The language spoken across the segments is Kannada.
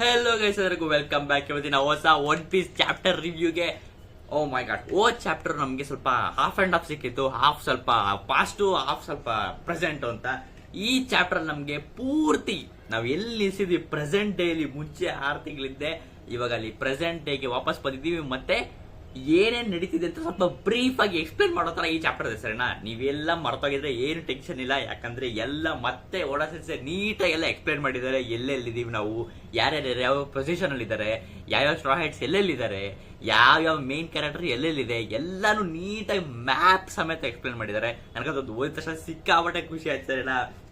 ಹೆಲೋ ಗೈಸ್, ಎಲ್ಲರಿಗೂ ವೆಲ್ಕಮ್ ಬ್ಯಾಕ್. ಇವತ್ತಿನ ಹೊಸ one piece chapter ರಿವ್ಯೂಗೆ. O my god, chapter ನಮಗೆ ಸ್ವಲ್ಪ ಹಾಫ್ ಅಂಡ್ ಹಾಫ್ ಸಿಕ್ಕಿತ್ತು. ಹಾಫ್ ಸ್ವಲ್ಪ ಪಾಸ್ಟ್, ಹಾಫ್ ಸ್ವಲ್ಪ ಪ್ರೆಸೆಂಟ್ ಅಂತ. ಈ ಚಾಪ್ಟರ್ ನಮಗೆ ಪೂರ್ತಿ ನಾವು ಎಲ್ಲಿ ನಿಲ್ಸಿದ್ವಿ ಪ್ರೆಸೆಂಟ್ ಡೇಲಿ ಮುಂಚೆ 6 ತಿಂಗಳಿದ್ದೆ, ಇವಾಗ ಅಲ್ಲಿ ಪ್ರೆಸೆಂಟ್ ಡೇಗೆ ವಾಪಸ್ ಬಂದಿದ್ದೀವಿ. ಮತ್ತೆ ಏನೇನ್ ನಡೀತಿದೆ ಅಂತ ಸ್ವಲ್ಪ ಬ್ರೀಫ್ ಆಗಿ ಎಕ್ಸ್ಪ್ಲೇನ್ ಮಾಡೋ ತರ ಈ ಚಾಪ್ಟರ್ ಇದೆ. ಸರಿನಾ? ನೀವೆಲ್ಲ ಮರ್ತೋಗಿದ್ರೆ ಏನು ಟೆನ್ಷನ್ ಇಲ್ಲ, ಯಾಕಂದ್ರೆ ಎಲ್ಲ ಮತ್ತೆ ಓಡಾಡ್ಸಿ ನೀಟಾಗಿ ಎಲ್ಲ ಎಕ್ಸ್ಪ್ಲೇನ್ ಮಾಡಿದ್ದಾರೆ. ಎಲ್ಲೆಲ್ಲಿದ್ದೀವಿ ನಾವು, ಯಾರ್ಯಾರು ಯಾವ ಪೊಸಿಷನ್ ಅಲ್ಲಿ ಇದ್ದಾರೆ, ಯಾವ್ಯಾವ ಸ್ಟ್ರಾ ಹೆಡ್ಸ್ ಎಲ್ಲೆಲ್ಲಿದ್ದಾರೆ, ಯಾವ್ಯಾವ ಮೇನ್ ಕ್ಯಾರೆಕ್ಟರ್ ಎಲ್ಲೆಲ್ಲಿದೆ, ಎಲ್ಲಾನು ನೀಟಾಗಿ ಮ್ಯಾಪ್ ಸಮೇತ ಎಕ್ಸ್ಪ್ಲೇನ್ ಮಾಡಿದ್ದಾರೆ. ನನಗದು ಓದಿದ ತಕ್ಷಣ ಸಿಕ್ಕಾಪಟ್ಟೆ ಖುಷಿ ಆಯ್ತು.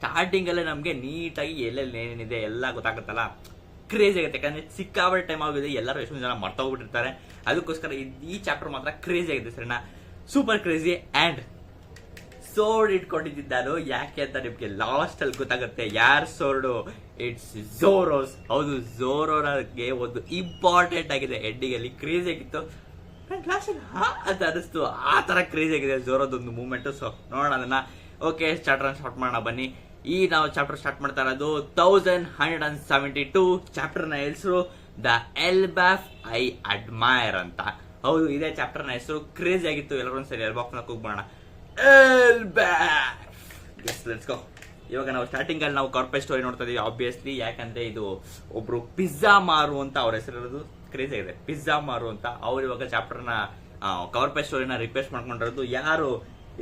ಸ್ಟಾರ್ಟಿಂಗ್ ಅಲ್ಲೇ ನಮ್ಗೆ ನೀಟಾಗಿ ಎಲ್ಲೆಲ್ಲಿ ಏನೇನಿದೆ ಎಲ್ಲ ಗೊತ್ತಾಗುತ್ತಲ್ಲ, ಕ್ರೇಜಿ ಆಗುತ್ತೆ. ಯಾಕಂದ್ರೆ ಸಿಕ್ಕಾಪಟ್ಟೆ ಟೈಮ್ ಆಗಿದೆ, ಎಲ್ಲರೂ ಎಷ್ಟೊಂದು ಜನ ಮರ್ತೋಗ್ಬಿಟ್ಟಿರ್ತಾರೆ. ಅದಕ್ಕೋಸ್ಕರ ಈ ಚಾಪ್ಟರ್ ಮಾತ್ರ ಕ್ರೇಜಿ ಆಗಿದೆ. ಸರಿನಾ? Super crazy. ಅಂಡ್ ಸೋರ್ಡ್ ಇಟ್ಕೊಂಡಿದ್ದಾನು ಯಾಕೆ ಅಂತ ನಿಮ್ಗೆ ಲಾಸ್ಟ್ ಅಲ್ಲಿ ಗೊತ್ತಾಗುತ್ತೆ. ಯಾರ್ ಸೋರ್ಡು? ಇಟ್ಸ್ ಝೋರೋಸ್. ಹೌದು, ಝೋರೋಗೆ ಒಂದು ಇಂಪಾರ್ಟೆಂಟ್ ಆಗಿದೆ. ಎಂಡಿಂಗ್ ಅಲ್ಲಿ ಕ್ರೇಜಿ ಆಗಿತ್ತು ಅಂತ ಅನಿಸ್ತು. ಆ ತರ ಕ್ರೇಜಿ ಆಗಿದೆ ಝೋರೋದೊಂದು ಮೂವ್ಮೆಂಟ್. ಸೊ ನೋಡೋಣ ಅದನ್ನ. ಓಕೆ, ಸ್ಟಾರ್ಟ್ ಮಾಡೋಣ ಬನ್ನಿ. ನಾವು ಚಾಪ್ಟರ್ ಸ್ಟಾರ್ಟ್ ಮಾಡ್ತಾ ಇರೋದು 1172. ಚಾಪ್ಟರ್ ನ ಹೆಸರು ದ ಎಲ್ಬಾಫ್ ಐ ಅಡ್ಮೈರ್ ಅಂತ. ಹೌದು, ಇದೇ ಚಾಪ್ಟರ್ ನ ಹೆಸರು. ಕ್ರೇಜಿ ಆಗಿತ್ತು. ಎಲ್ಲರೂ ಒಂದ್ಸರಿ ಎಲ್ಬಾಫ್ ನ ಕೂಗ್ಬೋಣ. Let's go. ಇವಾಗ ನಾವು ಸ್ಟಾರ್ಟಿಂಗ್ ಅಲ್ಲಿ ನಾವು ಕಾರ್ಪೊರೇಟ್ ಸ್ಟೋರಿ ನೋಡ್ತಾ ಇದೀವಿ ಆಬ್ವಿಯಸ್ಲಿ. ಯಾಕಂದ್ರೆ ಇದು ಒಬ್ರು ಪಿಜ್ಜಾ ಮಾರು ಅಂತ ಅವ್ರ ಹೆಸರಿರೋದು. ಕ್ರೇಜಿ ಆಗಿದೆ, ಪಿಜ್ಜಾ ಮಾರು ಅಂತ. ಅವ್ರು ಇವಾಗ ಚಾಪ್ಟರ್ ನ ಕಾರ್ಪೊರೇಟ್ ಸ್ಟೋರಿನ ರಿಕ್ವೆಸ್ಟ್ ಮಾಡ್ಕೊಂಡಿರೋದು ಯಾರು?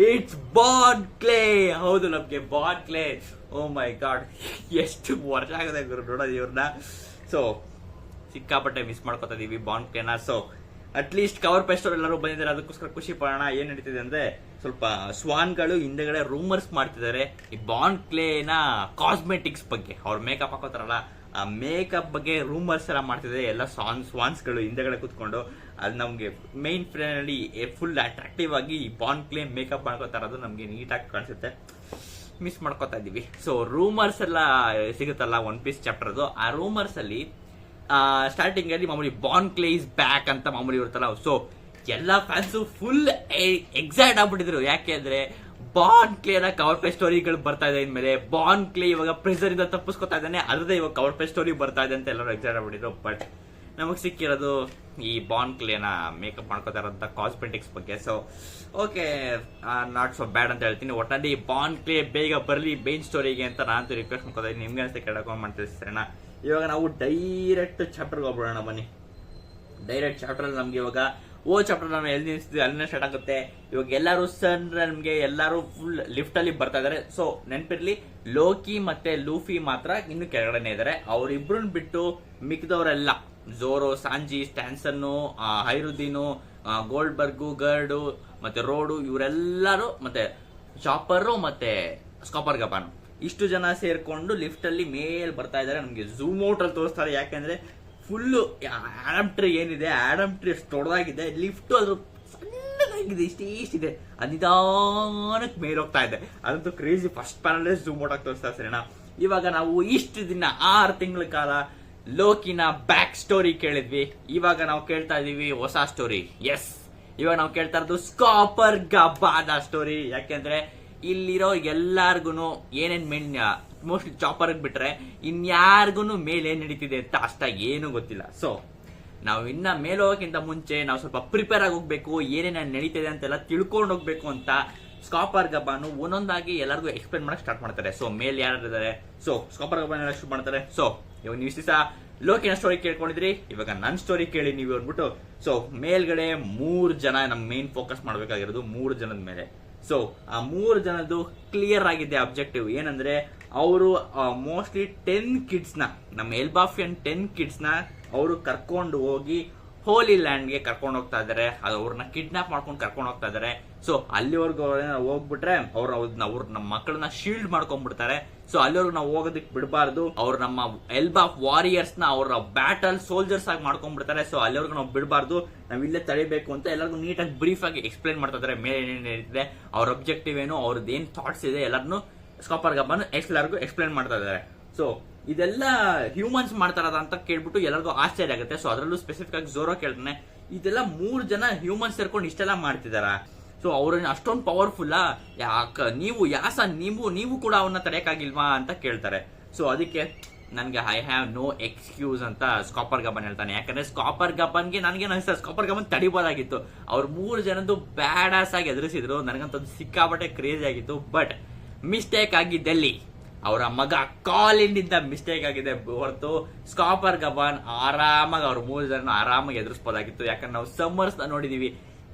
It's Bon Clay. ಹೌದು, ನಮ್ಗೆ ಬಾನ್ ಕ್ಲೇ. ಓ ಮೈ ಗಾಡ್, ಎಷ್ಟು ವರ್ಷ ಆಗಿದೆ ನೋಡೋದು ಇವ್ರನ್ನ. ಸೊ ಸಿಕ್ಕಾಪಟ್ಟೆ ಮಿಸ್ ಮಾಡ್ಕೊತಾ ಇದೀವಿ ಬಾನ್ ಕ್ಲೇನ. ಸೊ ಅಟ್ಲೀಸ್ಟ್ ಕವರ್ ಪೇಸ್ಟ್ ಅವ್ರು ಎಲ್ಲರೂ ಬಂದಿದ್ದಾರೆ, ಅದಕ್ಕೋಸ್ಕರ ಖುಷಿ ಪಡೋಣ. ಏನ್ ನಡೀತಿದೆ ಅಂದ್ರೆ, ಸ್ವಲ್ಪ ಸ್ವಾನ್ಗಳು ಹಿಂದೆಗಡೆ ರೂಮರ್ಸ್ ಮಾಡ್ತಿದ್ದಾರೆ ಈ ಬಾನ್ ಕ್ಲೇನ ಕಾಸ್ಮೆಟಿಕ್ಸ್ ಬಗ್ಗೆ. ಅವ್ರ ಮೇಕಪ್ ಹಾಕೋತಾರಲ್ಲ, ಆ ಮೇಕಪ್ ಬಗ್ಗೆ ರೂಮರ್ಸ್ ಎಲ್ಲ ಮಾಡ್ತಿದ್ದಾರೆ. ಎಲ್ಲ ಸ್ವಾನ್ಸ್ಗಳು ಹಿಂದೆಗಡೆ ಕುತ್ಕೊಂಡು. ಅದು ನಮ್ಗೆ ಮೈನ್ ಫ್ರೇಮ್ ಅಲ್ಲಿ ಫುಲ್ ಅಟ್ರಾಕ್ಟಿವ್ ಆಗಿ ಈ ಬಾನ್ ಕ್ಲೇ ಮೇಕಪ್ ಮಾಡ್ಕೋತಾ ಇರೋದು ನಮ್ಗೆ ನೀಟಾಗಿ ಕಾಣಿಸುತ್ತೆ. ಮಿಸ್ ಮಾಡ್ಕೋತಾ ಇದೀವಿ. ಸೊ ರೂಮರ್ಸ್ ಎಲ್ಲ ಸಿಗುತ್ತಲ್ಲ ಒನ್ ಪೀಸ್ ಚಾಪ್ಟರ್ ಅದು. ಆ ರೂಮರ್ಸ್ ಅಲ್ಲಿ ಸ್ಟಾರ್ಟಿಂಗ್ ಅಲ್ಲಿ ಮಾಮೂಲಿ ಬಾನ್ ಕ್ಲೇ ಇಸ್ ಬ್ಯಾಕ್ ಅಂತ ಮಾಮೂಲಿ ಇರುತ್ತಲ್ಲ. ಸೊ ಎಲ್ಲಾ ಫ್ಯಾನ್ಸು ಫುಲ್ ಎಕ್ಸೈಟ್ ಆಗ್ಬಿಟ್ಟಿದ್ರು. ಯಾಕೆ ಅಂದ್ರೆ ಬಾನ್ ಕ್ಲೇನ ಕವರ್ ಪೇಜ್ ಸ್ಟೋರಿಗಳು ಬರ್ತಾ ಇದೆ. ಇನ್ಮೇಲೆ ಬಾನ್ ಕ್ಲೇ ಇವಾಗ ಪ್ರೆಸರ್ ಇಂದ ತಪ್ಪಿಸ್ಕೊತಾ ಇದ್ದಾನೆ, ಅದ್ರದ್ದೇ ಇವಾಗ ಕವರ್ ಪೇಜ್ ಸ್ಟೋರಿ ಬರ್ತಾ ಇದೆ ಅಂತ ಎಲ್ಲರೂ ಎಕ್ಸೈಟ್ ಆಗ್ಬಿಟ್ಟಿದ್ರು. ಬಟ್ ನಮಗ್ ಸಿಕ್ಕಿರೋದು ಈ ಬಾನ್ ಕ್ಲೇನ ಮೇಕಪ್ ಮಾಡ್ಕೋತಾ ಇರೋಂಥ ಕಾಸ್ಮೆಟಿಕ್ಸ್ ಬಗ್ಗೆ. ಸೊ ಓಕೆ, ನಾಟ್ ಸೊ ಬ್ಯಾಡ್ ಅಂತ ಹೇಳ್ತೀನಿ. ಒಟ್ಟಲ್ಲಿ ಬಾನ್ ಕ್ಲೇ ಬೇಗ ಬರಲಿ ಮೇನ್ ಸ್ಟೋರಿಗೆ ಅಂತ ನಾನು ರಿಕ್ವೆಸ್ಟ್ ಮಾಡ್ಕೋತಾ ಇದ್ದೀನಿ. ನಿಮ್ಗೆ ಅನ್ಸುತ್ತೆ ಕೇಳಕ್ ಮಾಡ್ತೀವಿ. ಸರಿನಾ? ಇವಾಗ ನಾವು ಡೈರೆಕ್ಟ್ ಚಾಪ್ಟರ್ಗೆ ಹೋಗ್ಬಿಡೋಣ ಬನ್ನಿ. ಡೈರೆಕ್ಟ್ ಚಾಪ್ಟರ್ ನಮ್ಗೆ ಇವಾಗ ಚಾಪ್ಟರ್ ನಾವು ಎಲ್ಲಿ ನಿಲ್ಸಿದ್ವಿ ಅಲ್ಲಿಂದ ಸ್ಟಾರ್ಟ್ ಆಗುತ್ತೆ. ಇವಾಗ ಎಲ್ಲರೂ ನಮ್ಗೆ ಎಲ್ಲರೂ ಫುಲ್ ಲಿಫ್ಟ್ ಅಲ್ಲಿ ಬರ್ತಾ ಇದಾರೆ. ಸೊ ನೆನ್ಪಿರ್ಲಿ, ಲೋಕಿ ಮತ್ತೆ ಲೂಫಿ ಮಾತ್ರ ಇನ್ನು ಕೆಳಗಡೆನೆ ಇದಾರೆ. ಅವ್ರಿಬ್ರನ್ ಬಿಟ್ಟು ಮಿಕ್ಕಿದವರೆಲ್ಲ ಝೋರೋ, ಸಾಂಜಿ, ಸ್ಟ್ಯಾನ್ಸನ್ನು, ಹೈರುದ್ದೀನು, ಗೋಲ್ಡ್ಬರ್ಗು, ಗರ್ಡು ಮತ್ತೆ ರೋಡು, ಇವರೆಲ್ಲರೂ ಮತ್ತೆ ಚಾಪರ್ ಮತ್ತೆ ಸ್ಕಾಪರ್ ಗಬಾನು, ಇಷ್ಟು ಜನ ಸೇರ್ಕೊಂಡು ಲಿಫ್ಟ್ ಅಲ್ಲಿ ಮೇಲ್ ಬರ್ತಾ ಇದಾರೆ. ನಮ್ಗೆ ಝೂಮ್ ಔಟ್ ಅಲ್ಲಿ ತೋರಿಸ್ತಾರೆ. ಯಾಕಂದ್ರೆ ಫುಲ್ಲು ಆಡಮ್ ಟ್ರೀ ಏನಿದೆ, ಆಡಮ್ ಟ್ರೀ ಅಷ್ಟು ದೊಡ್ಡದಾಗಿದೆ. ಲಿಫ್ಟ್ ಅದು ಸಣ್ಣದಾಗಿದೆ, ಇಷ್ಟಿದೆ. ಅದು ನಿಧಾನಕ್ಕೆ ಮೇಲೆ ಹೋಗ್ತಾ ಇದೆ. ಅದಂತೂ crazy. First panel zoom out ಆಗಿ ತೋರಿಸ್ತಾ. ಸರಿನಾ? ಇವಾಗ ನಾವು ಇಷ್ಟು ದಿನ 6 ತಿಂಗಳ ಕಾಲ ಲೋಕಿನ ಬ್ಯಾಕ್ ಸ್ಟೋರಿ ಕೇಳಿದ್ವಿ. ಇವಾಗ ನಾವು ಕೇಳ್ತಾ ಇದೀವಿ ಹೊಸ ಸ್ಟೋರಿ. ಎಸ್, ಇವಾಗ ನಾವು ಕೇಳ್ತಾ ಇರೋದು ಸ್ಕಾಪರ್ ಗಬಾನ ಸ್ಟೋರಿ. ಯಾಕೆಂದ್ರೆ ಇಲ್ಲಿರೋ ಎಲ್ಲಾರ್ಗುನು ಏನೇನ್ ಮೇನ್, ಮೋಸ್ಟ್ಲಿ ಚಾಪರ್ ಬಿಟ್ರೆ ಇನ್ಯಾರ್ಗುನು ಮೇಲೆ ಏನ್ ನಡೀತಿದೆ ಅಂತ ಅಷ್ಟಾಗಿ ಏನು ಗೊತ್ತಿಲ್ಲ. ಸೊ ನಾವು ಇನ್ನ ಮೇಲೆ ಹೋಗೋಕ್ಕಿಂತ ಮುಂಚೆ ನಾವು ಸ್ವಲ್ಪ ಪ್ರಿಪೇರ್ ಆಗಿ ಹೋಗ್ಬೇಕು. ಏನೇನ ನಡೀತಿದೆ ಅಂತೆಲ್ಲ ತಿಳ್ಕೊಂಡು ಹೋಗ್ಬೇಕು ಅಂತ ಸ್ಕಾಪರ್ ಗಬಾನು ಒಂದೊಂದಾಗಿ ಎಲ್ಲರಿಗೂ ಎಕ್ಸ್ಪ್ಲೇನ್ ಮಾಡಕ್ ಸ್ಟಾರ್ಟ್ ಮಾಡ್ತಾರೆ. ಸೊ ಮೇಲ್ ಯಾರಿದ್ದಾರೆ? ಸೊ ಸ್ಕಾಪರ್ ಗಬಾನ್ ಎಲ್ಲ ಶುರು ಮಾಡ್ತಾರೆ. ಸೊ ಇವಾಗ ನೀವು ಇಷ್ಟು ದಿವಸ ಲೋಕಿನ ಸ್ಟೋರಿ ಕೇಳ್ಕೊಂಡಿದ್ರಿ, ಇವಾಗ ನನ್ನ ಸ್ಟೋರಿ ಕೇಳಿ ನೀವು ಅಂದ್ಬಿಟ್ಟು. ಸೊ ಮೇಲ್ಗಡೆ 3 ಜನ ನಮ್ ಮೇನ್ ಫೋಕಸ್ ಮಾಡ್ಬೇಕಾಗಿರೋದು 3 ಜನದ ಮೇಲೆ. ಸೊ ಆ 3 ಜನದ್ದು ಕ್ಲಿಯರ್ ಆಗಿದೆ ಅಬ್ಜೆಕ್ಟಿವ್. ಏನಂದ್ರೆ ಅವರು ಮೋಸ್ಟ್ಲಿ 10 ಕಿಡ್ಸ್ ನ, ನಮ್ಮ ಎಲ್ಬಾಫಿಯನ್ 10 ಕಿಡ್ಸ್ ನ ಅವರು ಕರ್ಕೊಂಡು ಹೋಗಿ ಹೋಲಿ ಲ್ಯಾಂಡ್ ಗೆ ಕರ್ಕೊಂಡು ಹೋಗ್ತಾ ಇದಾರೆ. ಅವ್ರನ್ನ ಕಿಡ್ನಾಪ್ ಮಾಡ್ಕೊಂಡು ಕರ್ಕೊಂಡು ಹೋಗ್ತಾ ಇದಾರೆ. ಸೊ ಅಲ್ಲಿವರೆಗೂ ಹೋಗ್ಬಿಟ್ರೆ ಅವ್ರ ನಮ್ಮ ಮಕ್ಕಳನ್ನ ಶೀಲ್ಡ್ ಮಾಡ್ಕೊಂಡ್ಬಿಡ್ತಾರೆ. ಸೊ ಅಲ್ಲಿವರೆಗೂ ನಾವು ಹೋಗೋದಕ್ಕೆ ಬಿಡಬಾರ್ದು. ಅವ್ರು ನಮ್ಮ ಎಲ್ಬಾಫ್ ವಾರಿಯರ್ಸ್ ನ ಅವರ ಬ್ಯಾಟಲ್ ಸೋಲ್ಜರ್ಸ್ ಆಗಿ ಮಾಡ್ಕೊಂಡ್ಬಿಡ್ತಾರೆ. ಸೊ ಅಲ್ಲಿವರೆಗೂ ನಾವು ಬಿಡಬಾರ್ದು, ನಾವ್ ಇಲ್ಲೇ ತಡಿಬೇಕು ಅಂತ ಎಲ್ಲರಿಗೂ ನೀಟಾಗಿ ಬ್ರೀಫ್ ಆಗಿ ಎಕ್ಸ್ಪ್ಲೇನ್ ಮಾಡ್ತಾ ಇದಾರೆ. ಮೇಲೆ ಏನೇನಿದೆ, ಅವ್ರ ಅಬ್ಜೆಕ್ಟಿವ್ ಏನು, ಅವ್ರದ್ದು ಏನ್ ಥಾಟ್ಸ್ ಇದೆ, ಎಲ್ಲರನ್ನು ಸ್ಕಾಪರ್ ಗಬಾನು ಎಲ್ಲರಿಗೂ ಎಕ್ಸ್ಪ್ಲೇನ್ ಮಾಡ್ತಾ ಇದಾರೆ. ಸೊ ಇದೆಲ್ಲ ಹ್ಯೂಮನ್ಸ್ ಮಾಡ್ತಾರದ ಅಂತ ಕೇಳ್ಬಿಟ್ಟು ಎಲ್ಲರಿಗೂ ಆಶ್ಚರ್ಯ ಆಗುತ್ತೆ. ಸೊ ಅದರಲ್ಲೂ ಸ್ಪೆಸಿಫಿಕ್ ಆಗಿ ಝೋರೋ ಕೇಳ್ತಾನೆ, ಇದೆಲ್ಲ 3 ಜನ ಹ್ಯೂಮನ್ಸ್ ಸೇರ್ಕೊಂಡು ಇಷ್ಟೆಲ್ಲ ಮಾಡ್ತಿದಾರ. ಸೊ ಅವ್ರನ್ನ ಅಷ್ಟೊಂದು ಪವರ್ಫುಲ್ ನೀವು ಯಾಸ ನೀವು ಕೂಡ ಅವನ್ನ ತಡೆಯಕ್ಕಾಗಿಲ್ವಾ ಅಂತ ಕೇಳ್ತಾರೆ. ಸೊ ಅದಕ್ಕೆ ನನಗೆ ಐ ಹ್ಯಾವ್ ನೋ ಎಕ್ಸ್ಕ್ಯೂಸ್ ಅಂತ ಸ್ಕಾಪರ್ ಗಬನ್ ಹೇಳ್ತಾನೆ. ಯಾಕಂದ್ರೆ ಸ್ಕಾಪರ್ ಗಬನ್ಗೆ ನನಗೇನು ಅನಿಸ್ತದೆ, ಸ್ಕಾಪರ್ ಗಬನ್ ತಡಿಬೋದಾಗಿತ್ತು. ಅವ್ರು 3 ಜನದ್ದು ಬ್ಯಾಡಾಸ್ ಆಗಿ ಎದುರಿಸಿದ್ರು. ನನಗಂತದ್ದು ಸಿಕ್ಕಾಪಟ್ಟೆ ಕ್ರೇಜಿ ಆಗಿತ್ತು. ಬಟ್ ಮಿಸ್ಟೇಕ್ ಆಗಿದ್ದೆಲ್ಲಿ ಅವರ ಮಗ ಕಾಲಿನಿಂದ ಮಿಸ್ಟೇಕ್ ಆಗಿದೆ ಹೊರತು ಸ್ಕಾಪರ್ ಗಬಾನ್ ಆರಾಮಾಗಿ ಅವ್ರ 3 ಜನ ಆರಾಮಾಗಿ ಎದುರಿಸಬಹುದಾಗಿತ್ತು. ಯಾಕಂದ್ರೆ ನಾವು ಸಮ್ಮರ್ಸ್ ನೋಡಿದೀವಿ,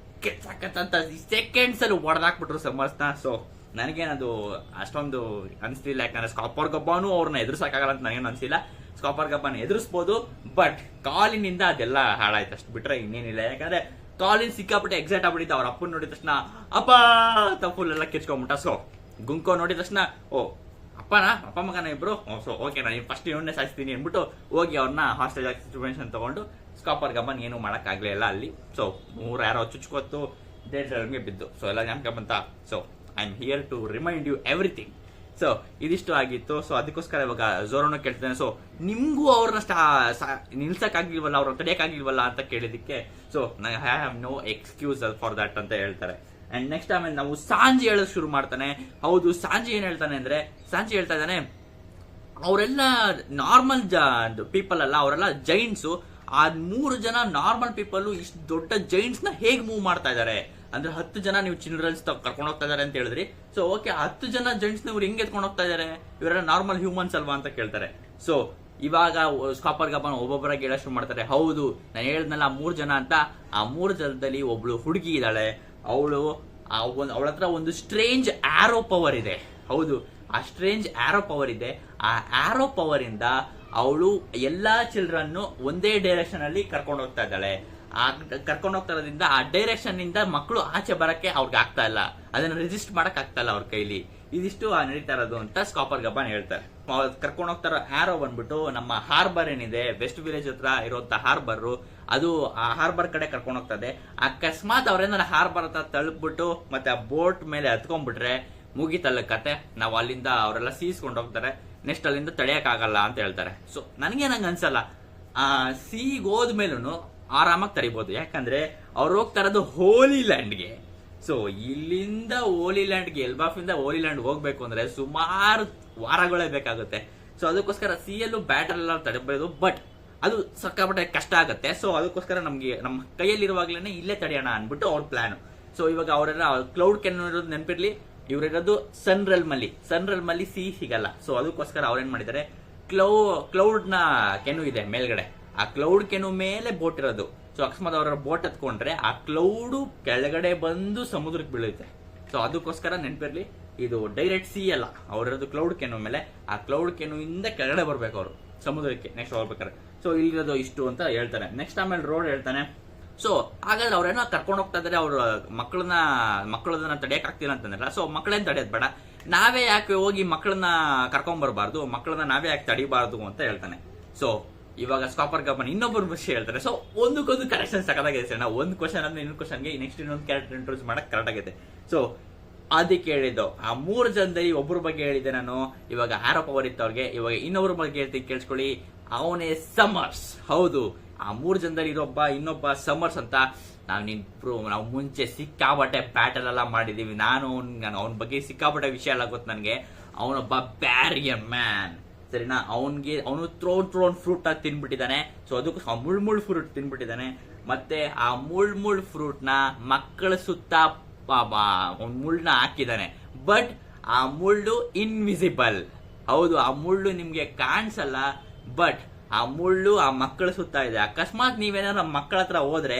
ಸಖತ್ ಸೆಕೆಂಡ್ಸ್ ಅಲ್ಲಿ ಹೊಡೆದಾಕ್ಬಿಟ್ರು ಸಮ್ಮರ್ಸ್ ನ. ಸೊ ನನಗೇನದು ಅಷ್ಟೊಂದು ಅನಿಸ್ಲಿಲ್ಲ. ಯಾಕಂದ್ರೆ ಸ್ಕಾಪರ್ ಗಬ್ಬಾನು ಅವ್ರನ್ನ ಎದುರಿಸಕ್ಕಾಗಲ್ಲ ಅಂತ ನನಗೇನು ಅನಿಸಿಲ್ಲ. ಸ್ಕಾಪರ್ ಗಬ್ಬಾನ್ ಎದುರಿಸಬಹುದು, ಬಟ್ ಕಾಲಿನಿಂದ ಅದೆಲ್ಲ ಹಾಳಾಯ್ತು, ಅಷ್ಟು ಬಿಟ್ರೆ ಇನ್ನೇನಿಲ್ಲ. ಯಾಕಂದ್ರೆ ಕಾಲಿನ್ ಸಿಕ್ಕಾಪಟ್ಟೆ ಎಕ್ಸೈಟ್ ಆಗ್ಬಿಟ್ಟಿದ್ದ. ಅವ್ರ ಅಪ್ಪನ ನೋಡಿದ ತಕ್ಷಣ ಅಪ್ಪ ಫುಲ್ ಎಲ್ಲ ಕಿರ್ಚ್ಕೊಂಡ್ಬಿಟ್ಟ. ಸೊ ಗುಂಕೋ ನೋಡಿದ ತಕ್ಷಣ ಅಪ್ಪ ಮಗನ ಇಬ್ರು, ಸೊ ಓಕೆ ನಾನು ಫಸ್ಟ್ ಇವನ್ನೇ ಸಾಯಿಸ್ತೀನಿ ಅಂದ್ಬಿಟ್ಟು ಹೋಗಿ ಅವ್ರನ್ನ ಹಾಸ್ಟೇಜ್ ಸಿಚುವೇಶನ್ ತಗೊಂಡು ಸ್ಕಾಪರ್ ಗಬನ್ ಏನು ಮಾಡಕ್ ಆಗ್ಲಿಲ್ಲ ಅಲ್ಲಿ. ಸೊ 3 ಯಾರೋ ಚುಚ್ಕೊತ್ತು ಗೆ ಬಿದ್ದು. ಸೊ ಎಲ್ಲ ಜ್ಞಾಪಕ ಬಂತ. So I am here to remind you everything. So ಇದಿಷ್ಟು ಆಗಿತ್ತು. ಸೊ ಅದಕ್ಕೋಸ್ಕರ ಇವಾಗ ಝೋರೋನ ಕೇಳ್ತೇನೆ. ಸೊ ನಿಮ್ಗೂ ಅವ್ರನ್ನ ನಿಲ್ಸಕ್ ಆಗಿಲ್ವಲ್ಲ, ಅವ್ರನ್ನ ತಡೆಯಕ್ ಆಗಿಲ್ವಲ್ಲ ಅಂತ ಕೇಳಿದಕ್ಕೆ so I have no excuse for that ಅಂತ ಹೇಳ್ತಾರೆ. ಅಂಡ್ ನೆಕ್ಸ್ಟ್ ಆಮೇಲೆ ನಾವು ಸಾಂಜಿ ಹೇಳೋದು ಶುರು ಮಾಡ್ತಾನೆ. ಹೌದು, ಸಾಂಜಿ ಏನ್ ಹೇಳ್ತಾನೆ ಅಂದ್ರೆ, ಸಾಂಜಿ ಹೇಳ್ತಾ ಇದ್ದಾನೆ ಅವರೆಲ್ಲ ನಾರ್ಮಲ್ ಪೀಪಲ್ ಅಲ್ಲ, ಅವರೆಲ್ಲ ಜೈಂಟ್ಸ್. ಆ 3 ಜನ ನಾರ್ಮಲ್ ಪೀಪಲ್ ಇಷ್ಟು ದೊಡ್ಡ ಜೈಂಟ್ಸ್ ನ ಹೇಗ್ ಮೂವ್ ಮಾಡ್ತಾ ಇದಾರೆ ಅಂದ್ರೆ 10 ಜನ ನೀವು ಚಿಲ್ಡ್ರನ್ಸ್ ಕರ್ಕೊಂಡು ಹೋಗ್ತಾ ಇದಾರೆ ಅಂತ ಹೇಳಿದ್ರಿ. ಸೊ ಓಕೆ, 10 ಜನ ಜೆಂಟ್ಸ್ ಇವ್ರು ಹೆಂಗ್ ಎತ್ಕೊಂಡು ಹೋಗ್ತಾ ಇದಾರೆ, ಇವರೆಲ್ಲ ನಾರ್ಮಲ್ ಹ್ಯೂಮನ್ಸ್ ಅಲ್ವಾ ಅಂತ ಕೇಳ್ತಾರೆ. ಸೊ ಇವಾಗ ಸ್ಕಾಪರ್ ಗಬನ್ ಒಬ್ಬೊಬ್ಬರಾಗಿ ಹೇಳ ಶುರು ಮಾಡ್ತಾರೆ. ಹೌದು, ನಾನು ಹೇಳಿದ್ನಲ್ಲ 3 ಜನ ಅಂತ. ಆ 3 ಜನದಲ್ಲಿ ಒಬ್ಳು ಹುಡುಗಿ ಇದ್ದಾಳೆ. ಅವಳ ಹತ್ರ ಒಂದು ಸ್ಟ್ರೇಂಜ್ ಆರೋ ಪವರ್ ಇದೆ. ಹೌದು, ಆ ಸ್ಟ್ರೇಂಜ್ ಆರೋ ಪವರ್ ಇದೆ. ಆ ಆರೋ ಪವರ್ ಇಂದ ಅವಳು ಎಲ್ಲಾ ಚಿಲ್ಡ್ರನ್ ಒಂದೇ ಡೈರೆಕ್ಷನ್ ಅಲ್ಲಿ ಕರ್ಕೊಂಡು ಹೋಗ್ತಾ ಇದ್ದಾಳೆ. ಆ ಕರ್ಕೊಂಡು ಹೋಗ್ತಾ ಇರೋದ್ರಿಂದ ಆ ಡೈರೆಕ್ಷನ್ ಇಂದ ಮಕ್ಕಳು ಆಚೆ ಬರಕ್ಕೆ ಅವ್ರಿಗೆ ಆಗ್ತಾ ಇಲ್ಲ, ಅದನ್ನ ರೆಸಿಸ್ಟ್ ಮಾಡಕ್ ಆಗ್ತಾ ಇಲ್ಲ ಅವ್ರ ಕೈಲಿ. ಇದಿಷ್ಟು ನಡೀತಾ ಇರೋದು ಅಂತ ಸ್ಕಾಪರ್ ಗಬಾನ್ ಹೇಳ್ತಾರೆ. ಕರ್ಕೊಂಡು ಹೋಗ್ತಾರೋ ಆರೋ ಬಂದ್ಬಿಟ್ಟು ನಮ್ಮ ಹಾರ್ಬರ್ ಏನಿದೆ, ವೆಸ್ಟ್ ವಿಲೇಜ್ ಹತ್ರ ಇರುವಂತ ಹಾರ್ಬರ್, ಅದು ಆ ಹಾರ್ಬರ್ ಕಡೆ ಕರ್ಕೊಂಡು ಹೋಗ್ತದೆ. ಅಕಸ್ಮಾತ್ ಅವ್ರೇನಾರ ಹಾರ್ಬರ್ ಹತ್ರ ತಲುಪ್ಬಿಟ್ಟು ಮತ್ತೆ ಆ ಬೋಟ್ ಮೇಲೆ ಹತ್ಕೊಂಡ್ಬಿಟ್ರೆ ಮುಗಿತಲ್ಲ ಕತೆ. ನಾವು ಅಲ್ಲಿಂದ ಅವರೆಲ್ಲ ಸೀಸ್ಕೊಂಡು ಹೋಗ್ತಾರೆ. ನೆಕ್ಸ್ಟ್ ಅಲ್ಲಿಂದ ತಡೆಯಕ್ ಆಗಲ್ಲ ಅಂತ ಹೇಳ್ತಾರೆ. ಸೊ ನನಗೇನಂಗ ಅನ್ಸಲ್ಲ, ಆ ಸೀಗ್ ಹೋದ್ಮೇಲೂ ಆರಾಮಾಗಿ ತಡಿಬಹುದು. ಯಾಕಂದ್ರೆ ಅವ್ರು ಹೋಗ್ತಾ ಇರೋದು ಹೋಲಿ ಲ್ಯಾಂಡ್ಗೆ. ಸೊ ಇಲ್ಲಿಂದ ಹೋಲಿ ಲ್ಯಾಂಡ್ಗೆ, ಎಲ್ಬಾಫಿಂದ ಹೋಲಿ ಲ್ಯಾಂಡ್ ಹೋಗ್ಬೇಕು ಅಂದ್ರೆ ಸುಮಾರು ವಾರಗಳೇ ಬೇಕಾಗುತ್ತೆ. ಸೊ ಅದಕ್ಕೋಸ್ಕರ ಸಿಯಲ್ಲೂ ಬ್ಯಾಟರ್ ಎಲ್ಲ ತಡಿಬಹುದು, ಬಟ್ ಅದು ಸಿಕ್ಕಾಪಟ್ಟೆ ಕಷ್ಟ ಆಗುತ್ತೆ. ಸೊ ಅದಕ್ಕೋಸ್ಕರ ನಮ್ಗೆ ನಮ್ಮ ಕೈಯಲ್ಲಿರುವಾಗ್ಲೇನೆ ಇಲ್ಲೇ ತಡೆಯೋಣ ಅನ್ಬಿಟ್ಟು ಅವ್ರ ಪ್ಲಾನ್. ಸೊ ಇವಾಗ ಅವರೆಲ್ಲ ಕ್ಲೌಡ್ ಕೆನ್ ಇರೋದು ನೆನಪಿರ್ಲಿ, ಇವರಿರೋದು ಸನ್ ರೆಲ್ಮ್ ಅಲ್ಲಿ ಸಿ ಸಿಗಲ್ಲ. ಸೊ ಅದಕ್ಕೋಸ್ಕರ ಅವ್ರೇನ್ ಮಾಡಿದ್ದಾರೆ, ಕ್ಲೌಡ್ ನ ಕೆನು ಇದೆ ಮೇಲ್ಗಡೆ, ಆ ಕ್ಲೌಡ್ ಕೆನು ಮೇಲೆ ಬೋಟ್ ಇರೋದು. ಸೊ ಅಕಸ್ಮಾತ್ ಅವರ ಬೋಟ್ ಹತ್ಕೊಂಡ್ರೆ ಆ ಕ್ಲೌಡ್ ಕೆಳಗಡೆ ಬಂದು ಸಮುದ್ರಕ್ಕೆ ಬೀಳುತ್ತೆ. ಸೊ ಅದಕ್ಕೋಸ್ಕರ ನೆನಪಿರ್ಲಿ, ಇದು ಡೈರೆಕ್ಟ್ ಸಿ ಅಲ್ಲ, ಅವರಿರೋದು ಕ್ಲೌಡ್ ಕೆನು ಮೇಲೆ. ಆ ಕ್ಲೌಡ್ ಕೆನು ಇಂದ ಕೆಳಗಡೆ ಬರ್ಬೇಕು ಅವರು ಸಮುದ್ರಕ್ಕೆ ನೆಕ್ಸ್ಟ್ ಹೋಗ್ಬೇಕಾರೆ. ಸೊ ಇಲ್ಲಿರೋದು ಇಷ್ಟು ಅಂತ ಹೇಳ್ತಾರೆ. ನೆಕ್ಸ್ಟ್ ಆಮೇಲೆ ರೋಡ್ ಹೇಳ್ತಾನೆ. ಸೊ ಹಾಗಾದ್ರೆ ಅವ್ರೇನೋ ಕರ್ಕೊಂಡು ಹೋಗ್ತಾ ಇದಾರೆ, ಅವ್ರ ಮಕ್ಕಳನ್ನ ತಡೆಯಕ್ ಆಗ್ತಿಲ್ಲ ಅಂತಂದ್ರೆ, ಸೊ ಮಕ್ಕಳೇನ್ ತಡೆಯೋದ್ ಬೇಡ, ನಾವೇ ಯಾಕೆ ಹೋಗಿ ಮಕ್ಕಳನ್ನ ಕರ್ಕೊಂಡ್ ಬರ್ಬಾರ್ದು, ಮಕ್ಕಳನ್ನ ನಾವೇ ಯಾಕೆ ತಡಿಬಾರ್ದು ಅಂತ ಹೇಳ್ತಾನೆ. ಸೊ ಇವಾಗ ಸ್ಕಾಪರ್ ಗಬನ್ ಇನ್ನೊಬ್ಬರು ವಿಷಯ ಹೇಳ್ತಾರೆ. ಸೊ ಒಂದಕ್ಕೊಂದು ಕರೆಕ್ಷನ್ ಸಕದಾಗಿದೆ ಸರ್. ನಾವು ಒಂದು ಕ್ವಶನ್ ಅಂದ್ರೆ ಇನ್ನೊಂದು ಕ್ವಶನ್ಗೆ ನೆಕ್ಸ್ಟ್ ಇನ್ನೊಂದು ಕ್ಯಾರೆಕ್ಟರ್ ಇಂಟ್ರೊಡ್ಯೂಸ್ ಮಾಡಕ್ ಕರೆಕ್ಟ್ ಆಗಿದೆ. ಸೊ ಅದಕ್ಕೆ ಹೇಳಿದ್ದು ಆ 3 ಜನದಲ್ಲಿ ಒಬ್ಬರ ಬಗ್ಗೆ ಹೇಳಿದೆ ನಾನು. ಇವಾಗ ಆರೋ ಪವರ್ ಇತ್ತು ಅವ್ರಿಗೆ. ಇವಾಗ ಇನ್ನೊಬ್ಬರ ಬಗ್ಗೆ ಹೇಳ್ತೀನಿ, ಕೇಳಿಸ್ಕೊಳ್ಳಿ. ಅವನೇ ಸಮರ್ಸ್. ಹೌದು, ಆ 3 ಜನದಲ್ಲಿ ಇನ್ನೊಬ್ಬ ಸಮರ್ಸ್ ಅಂತ. ನಾವು ಮುಂಚೆ ಸಿಕ್ಕಾಪಟ್ಟೆ ಬ್ಯಾಟಲ್ ಎಲ್ಲ ಮಾಡಿದೀವಿ. ನಾನು ಅವನ ಬಗ್ಗೆ ಸಿಕ್ಕಾಪಟ್ಟೆ ವಿಷಯ ಎಲ್ಲ ಗೊತ್ತು ನನಗೆ. ಅವನೊಬ್ಬ ಬ್ಯಾರಿಯರ್ ಮ್ಯಾನ್, ಸರಿನಾ. ಅವನು ಥ್ರೋನ್ ಫ್ರೂಟ್ ಆಗಿ ತಿನ್ಬಿಟ್ಟಿದ್ದಾನೆ. ಸೊ ಅದಕ್ಕೂ ಮುಳ್ಮುಳ್ ಫ್ರೂಟ್ ತಿನ್ಬಿಟ್ಟಿದ್ದಾನೆ. ಮತ್ತೆ ಆ ಮುಳ್ಮುಳ್ ಫ್ರೂಟ್ ನ ಮಕ್ಕಳ ಸುತ್ತ ಮುಳ್ಳನ್ನ ಹಾಕಿದ್ದಾನೆ. ಬಟ್ ಆ ಮುಳ್ಳು ಇನ್ವಿಸಿಬಲ್. ಹೌದು, ಆ ಮುಳ್ಳು ನಿಮ್ಗೆ ಕಾಣಿಸಲ್ಲ, ಬಟ್ ಆ ಮುಳ್ಳು ಆ ಮಕ್ಕಳ ಸುತ್ತ ಇದೆ. ಅಕಸ್ಮಾತ್ ನೀವೇನಾದ್ರು ಮಕ್ಕಳ ಹತ್ರ ಹೋದ್ರೆ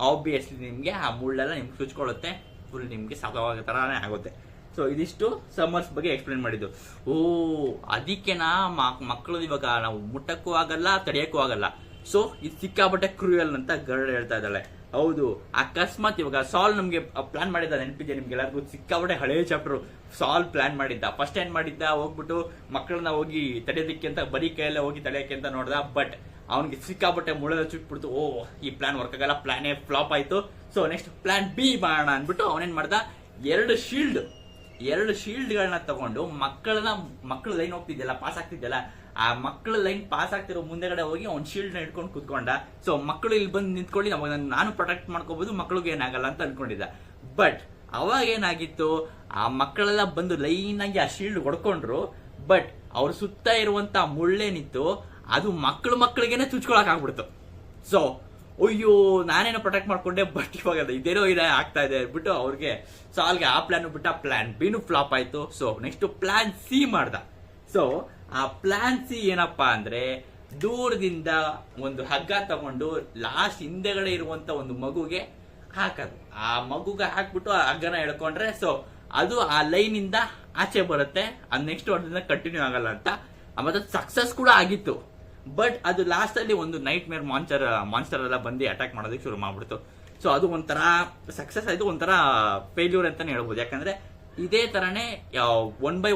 ಆಬ್ವಿಯಸ್ಲಿ ನಿಮ್ಗೆ ಆ ಮುಳ್ಳೆಲ್ಲ ನಿಮ್ಗೆ ಸುಚ್ಕೊಳ್ಳುತ್ತೆ, ಫುಲ್ ನಿಮ್ಗೆ ಸಾಕವಾಗೋ ತರಾನೇ ಆಗುತ್ತೆ. ಸೊ ಇದಿಷ್ಟು ಸಮರ್ಸ್ ಬಗ್ಗೆ ಎಕ್ಸ್ಪ್ಲೇನ್ ಮಾಡಿದ್ದು. ಅದಕ್ಕೆನಾ ಮಕ್ಕಳು ಇವಾಗ ನಾವು ಮುಟ್ಟಕ್ಕೂ ಆಗಲ್ಲ, ತಡೆಯಕ್ಕೂ ಆಗಲ್ಲ. ಸೊ ಇದು ಸಿಕ್ಕಾಪಟ್ಟೆ ಕ್ರೂಯಲ್ ಅಂತ ಗರ್ಡ್ ಹೇಳ್ತಾ ಇದ್ದಾಳೆ. ಹೌದು, ಅಕಸ್ಮಾತ್ ಇವಾಗ ಸಾಲ್ ನಮ್ಗೆ ಪ್ಲಾನ್ ಮಾಡಿದ್ದ, ನೆನಪಿದೆ ನಿಮ್ಗೆ ಎಲ್ಲರಿಗೂ, ಸಿಕ್ಕಾಪಟ್ಟೆ ಹಳೆ ಚಾಪ್ಟರ್. ಸಾಲ್ ಪ್ಲಾನ್ ಮಾಡಿದ್ದ. ಫಸ್ಟ್ ಏನ್ ಮಾಡಿದ್ದ, ಹೋಗ್ಬಿಟ್ಟು ಮಕ್ಕಳನ್ನ ಹೋಗಿ ತಡೆಯೋದಕ್ಕೆ ಅಂತ ಬರೀ ಕೈಯಲ್ಲೇ ಹೋಗಿ ತಡೆಯಕ್ಕೆ ಅಂತ ನೋಡ್ದ. ಬಟ್ ಅವ್ನಿಗೆ ಸಿಕ್ಕಾಪಟ್ಟೆ ಮುಳೆಲ್ಲ ಚುಟ್ಬಿಡ್ತು. ಈ ಪ್ಲಾನ್ ವರ್ಕ್ ಆಗಲ್ಲ, ಪ್ಲಾನೇ ಫ್ಲಾಪ್ ಆಯ್ತು. ಸೊ ನೆಕ್ಸ್ಟ್ ಪ್ಲಾನ್ ಬಿ ಮಾಡೋಣ ಅನ್ಬಿಟ್ಟು ಅವನೇನ್ ಮಾಡ್ದ, 2 ಶೀಲ್ಡ್ಗಳನ್ನ ತಗೊಂಡು ಮಕ್ಕಳ ಲೈನ್ ಹೋಗ್ತಿದ್ಯಲ್ಲ, ಪಾಸ್ ಆಗ್ತಿದ್ಯಲ್ಲ, ಆ ಮಕ್ಕಳ ಲೈನ್ ಪಾಸ್ ಆಗ್ತಿರೋ ಮುಂದೆಗಡೆ ಹೋಗಿ ಅವ್ನ ಶೀಲ್ಡ್ ನ ಇಟ್ಕೊಂಡು ಕುತ್ಕೊಂಡ. ಸೊ ಮಕ್ಕಳು ಇಲ್ಲಿ ಬಂದು ನಿಂತ್ಕೊಳ್ಳಿ, ನಾನು ಪ್ರೊಟೆಕ್ಟ್ ಮಾಡ್ಕೋಬಹುದು, ಮಕ್ಕಳಿಗೆ ಏನಾಗಲ್ಲ ಅಂತ ಅನ್ಕೊಂಡಿದ್ದ. ಬಟ್ ಅವಾಗ ಏನಾಗಿತ್ತು, ಆ ಮಕ್ಕಳೆಲ್ಲ ಬಂದು ಲೈನ್ ಆಗಿ ಆ ಶೀಲ್ಡ್ ಹೊಡ್ಕೊಂಡ್ರು. ಬಟ್ ಅವ್ರ ಸುತ್ತ ಇರುವಂತ ಮುಳ್ಳೇನಿತ್ತು ಅದು ಮಕ್ಕಳಿಗೇನೆ ಚುಚ್ಕೊಳಕ್ ಆಗ್ಬಿಡ್ತು. ಸೊ ಅಯ್ಯೋ ನಾನೇನೋ ಪ್ರೊಟೆಕ್ಟ್ ಮಾಡ್ಕೊಂಡೆ, ಬಟ್ ಇವಾಗ ಇದೇನೋ ಇದೆ ಆಗ್ತಾ ಇದೆ ಅಂದ್ಬಿಟ್ಟು ಅವ್ರಿಗೆ ಸೊ ಅಲ್ಲಿಗೆ ಆ ಪ್ಲಾನ್ ಬಿಟ್ಟ, ಪ್ಲಾನ್ ಬಿನು ಫ್ಲಾಪ್ ಆಯ್ತು. ಸೊ ನೆಕ್ಸ್ಟ್ ಪ್ಲಾನ್ ಸಿ ಮಾಡ್ದ. ಸೊ ಆ ಪ್ಲಾನ್ ಸಿ ಏನಪ್ಪಾ ಅಂದ್ರೆ ದೂರದಿಂದ ಒಂದು ಹಗ್ಗ ತಗೊಂಡು ಲಾಸ್ಟ್ ಹಿಂದೆಗಡೆ ಇರುವಂತ ಒಂದು ಮಗುಗೆ ಹಾಕೋದು. ಆ ಮಗುಗೆ ಹಾಕ್ಬಿಟ್ಟು ಆ ಹಗ್ಗನ ಎಳ್ಕೊಂಡ್ರೆ ಸೊ ಅದು ಆ ಲೈನ್ ಇಂದ ಆಚೆ ಬರುತ್ತೆ, ಅದು ನೆಕ್ಸ್ಟ್ ಅದರಿಂದ ಕಂಟಿನ್ಯೂ ಆಗಲ್ಲ ಅಂತ. ಮತ್ತೆ ಸಕ್ಸಸ್ ಕೂಡ ಆಗಿತ್ತು. ಬಟ್ ಅದು ಲಾಸ್ಟ್ ಅಲ್ಲಿ ಒಂದು ನೈಟ್ ಮೇರ್ ಮಾನ್ಸ್ಟರ್ ಎಲ್ಲ ಬಂದು ಅಟ್ಯಾಕ್ ಮಾಡೋದಕ್ಕೆ ಶುರು ಮಾಡ್ಬಿಡ್ತು. ಸೊ ಅದು ಒಂಥರ ಸಕ್ಸಸ್ ಆಯ್ತು, ಒಂಥರ ಫೇಲ್ಯೂರ್ ಅಂತಾನೆ ಹೇಳ್ಬೋದು. ಯಾಕಂದ್ರೆ ಇದೇ ತರನೇ ಒನ್ ಬೈ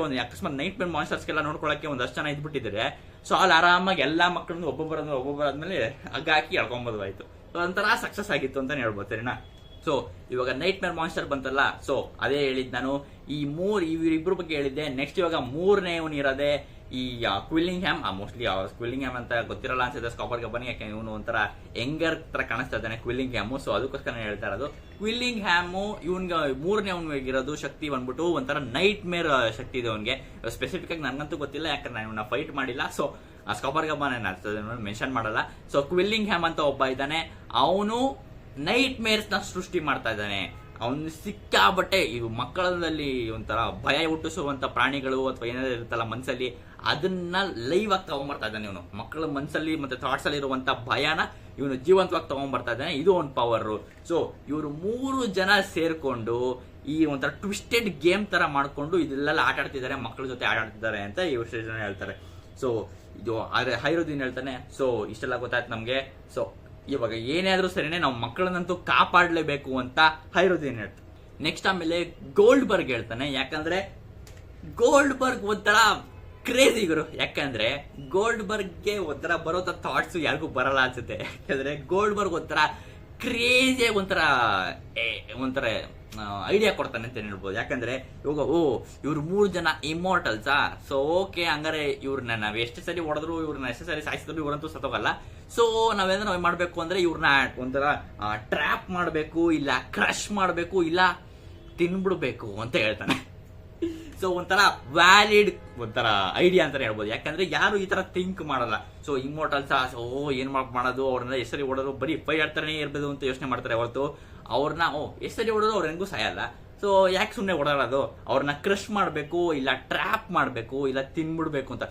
ಒನ್ ಅಕಸ್ಮಾತ್ ನೈಟ್ ಮೇರ್ ಮಾನ್ಸ್ಟರ್ಸ್ಗೆಲ್ಲ ನೋಡ್ಕೊಳಕ್ಕೆ ಒಂದಷ್ಟು ಜನ ಇದ್ಬಿಟ್ಟಿದ್ರೆ ಸೊ ಅಲ್ಲಿ ಆರಾಮಾಗಿ ಎಲ್ಲಾ ಮಕ್ಕಳನ್ನು ಒಬ್ಬೊಬ್ಬರಾದ್ಮೇಲೆ ಹಗ್ಗ ಹಾಕಿ ಎಳ್ಕೊಂಬೋದಾಯ್ತು. ಒಂಥರ ಸಕ್ಸಸ್ ಆಗಿತ್ತು ಅಂತಾನೆ ಹೇಳ್ಬೋದು. ಸರಿನಾ? ಸೊ ಇವಾಗ ನೈಟ್ ಮೇರ್ ಮಾನ್ಸ್ಟರ್ ಬಂತಲ್ಲ, ಸೊ ಅದೇ ಹೇಳಿದ್ ನಾನು, ಇವರಿಬ್ರು ಬಗ್ಗೆ ಹೇಳಿದ್ದೆ. ನೆಕ್ಸ್ಟ್ ಇವಾಗ ಮೂರನೇ ಇರೋದೇ ಈ quilling ham. Mostly quilling ham ಅಂತ ಗೊತ್ತಿರಲ್ಲ ಅನ್ಸುತ್ತೆ ಸ್ಕಾಪರ್ ಗಬ್ಬನಿ, ಯಾಕೆ ಇವನು ಒಂಥರ ಯಂಗರ್ ತರ ಕಾಣಿಸ್ತಾ ಇದ್ದಾನೆ ಕ್ವಿಲ್ಲಿಂಗ್ ಹ್ಯಾಮು. ಸೊ ಅದಕ್ಕೋಸ್ಕರ ಹೇಳ್ತಾ ಇರೋದು ಕ್ವಿಲ್ಲಿಂಗ್ ಹ್ಯಾಮು. ಇವನ್ಗೆ ಮೂರನೇ ಅವನಿಗಿರೋದು ಶಕ್ತಿ ಬಂದ್ಬಿಟ್ಟು ಒಂಥರ ನೈಟ್ ಮೇರ್ ಶಕ್ತಿ ಇದೆ ಅವನಿಗೆ. ಸ್ಪೆಸಿಫಿಕ್ ಆಗಿ ನನಗಂತೂ ಗೊತ್ತಿಲ್ಲ, ಯಾಕಂದ್ರೆ ನಾನು ಇವನ್ನ ಫೈಟ್ ಮಾಡಿಲ್ಲ. ಸೊ ಸ್ಕಾಪರ್ ಗಬ್ಬನ ಮೆನ್ಷನ್ ಮಾಡಲ್ಲ. ಸೊ ಕ್ವಿಲ್ಲಿಂಗ್ ಹ್ಯಾಮ್ ಅಂತ ಒಬ್ಬ ಇದ್ದಾನೆ, ಅವನು ನೈಟ್ ಮೇರ್ಸ್ ನ ಸೃಷ್ಟಿ ಮಾಡ್ತಾ ಇದ್ದಾನೆ. ಅವನು ಸಿಕ್ಕಾಬಟ್ಟೆ ಇವು ಮಕ್ಕಳಲ್ಲಿ ಒಂಥರ ಭಯ ಹುಟ್ಟಿಸುವಂತ ಪ್ರಾಣಿಗಳು ಅಥವಾ ಏನಾದ್ರು ಇರುತ್ತಲ್ಲ ಮನ್ಸಲ್ಲಿ, ಅದನ್ನ ಲೈವ್ ಆಗಿ ತಗೊಂಡ್ಬರ್ತಾ ಇದ್ದಾನೆ ಇವನು. ಮಕ್ಕಳ ಮನ್ಸಲ್ಲಿ ಮತ್ತೆ ಥಾಟ್ಸ್ ಅಲ್ಲಿ ಇರುವಂತ ಭಯನ ಇವನು ಜೀವಂತವಾಗಿ ತಗೊಂಡ್ಬರ್ತಾ ಇದ್ದಾನೆ. ಇದು ಒಂದು ಪವರ್. ಸೊ ಇವರು 3 ಜನ ಸೇರ್ಕೊಂಡು ಈ ಒಂಥರ ಟ್ವಿಸ್ಟೆಡ್ ಗೇಮ್ ತರ ಮಾಡ್ಕೊಂಡು ಇದೆಲ್ಲ ಆಟ ಆಡ್ತಿದ್ದಾರೆ, ಮಕ್ಕಳ ಜೊತೆ ಆಟ ಆಡ್ತಿದ್ದಾರೆ ಅಂತ ಇವ್ರು ಜನ ಹೇಳ್ತಾರೆ. ಸೊ ಇದು ಆದ್ರೆ ಹೈರುದ್ದೀನ್ ಹೇಳ್ತಾನೆ, ಸೊ ಇಷ್ಟೆಲ್ಲ ಗೊತ್ತಾಯ್ತು ನಮ್ಗೆ. ಸೊ ಇವಾಗ ಏನೇ ಆದ್ರೂ ಸರಿನೇ ನಾವು ಮಕ್ಕಳನ್ನಂತೂ ಕಾಪಾಡ್ಲೇಬೇಕು ಅಂತ ಹೈರುದ್ದೀನ್ ಹೇಳ್ತಾನೆ. ನೆಕ್ಸ್ಟ್ ಆಮೇಲೆ ಗೋಲ್ಡ್ ಬರ್ಗ್ ಹೇಳ್ತಾನೆ, ಯಾಕಂದ್ರೆ ಗೋಲ್ಡ್ ಬರ್ಗ್ ಒಂಥರ ಕ್ರೇಜಿ ಗುರು. ಯಾಕಂದ್ರೆ ಗೋಲ್ಡ್ ಬರ್ಗ್ಗೆ ಒಂಥರ ಬರೋ ಥಾಟ್ಸ್ ಯಾರಿಗೂ ಬರಲ್ಲ ಅನ್ಸುತ್ತೆ. ಯಾಕಂದ್ರೆ ಗೋಲ್ಡ್ ಬರ್ಗ್ ಒಂಥರ ಕ್ರೇಜಿ ಒಂಥರ ಐಡಿಯಾ ಕೊಡ್ತಾನೆ ಅಂತ ಹೇಳ್ಬೋದು. ಯಾಕಂದ್ರೆ ಇವಾಗ ಇವ್ರು 3 ಜನ ಇಮ್ಮೋರ್ಟಲ್ಸಾ, ಸೊ ಓಕೆ ಹಂಗಾರೆ ಇವ್ರನ್ನ ನಾವ್ ಎಷ್ಟು ಸರಿ ಹೊಡೆದ್ರು, ಇವ್ರನ್ನ ಎಷ್ಟು ಸರಿ ಸಾಯಿಸಿದ್ರು ಇವ್ರಂತೂ ಸತ್ತೋಗಲ್ಲ. ಸೊ ನಾವೇನಾದ್ರು ಮಾಡ್ಬೇಕು ಅಂದ್ರೆ ಇವ್ರನ್ನ ಒಂಥರ ಟ್ರ್ಯಾಪ್ ಮಾಡ್ಬೇಕು, ಇಲ್ಲ ಕ್ರಶ್ ಮಾಡ್ಬೇಕು, ಇಲ್ಲ ತಿನ್ಬಿಡ್ಬೇಕು ಅಂತ ಹೇಳ್ತಾನೆ. ಸೊ ಒಂಥರ ವ್ಯಾಲಿಡ್ ಒಂಥರ ಐಡಿಯಾ ಅಂತಾನೆ ಹೇಳ್ಬೋದು. ಯಾಕಂದ್ರೆ ಯಾರು ಈ ತರ ಥಿಂಕ್ ಮಾಡಲ್ಲ. ಸೊ ಇಮ್ಮೋರ್ಟಲ್ಸ್ ಏನ್ ಮಾಡೋದು, ಅವ್ರನ್ನ ಎಷ್ಟರಿ ಹೊಡೋದು, ಬರೀ ಫೈಟ್ ಆಡ್ತಾನೆ ಇರ್ಬೋದು ಅಂತ ಯೋಚನೆ ಮಾಡ್ತಾರೆ ಹೊರತು ಅವ್ರನ್ನ ಎಷ್ಟರಿ ಹೊಡೋದು ಅವ್ರ ಹೆಂಗೂ ಸಾಯಲ್ಲ. ಸೊ ಯಾಕೆ ಸುಮ್ಮನೆ ಓಡಾಡೋದು, ಅವ್ರನ್ನ ಕ್ರಶ್ ಮಾಡ್ಬೇಕು, ಇಲ್ಲ ಟ್ರ್ಯಾಪ್ ಮಾಡ್ಬೇಕು, ಇಲ್ಲ ತಿನ್ಬಿಡ್ಬೇಕು ಅಂತ.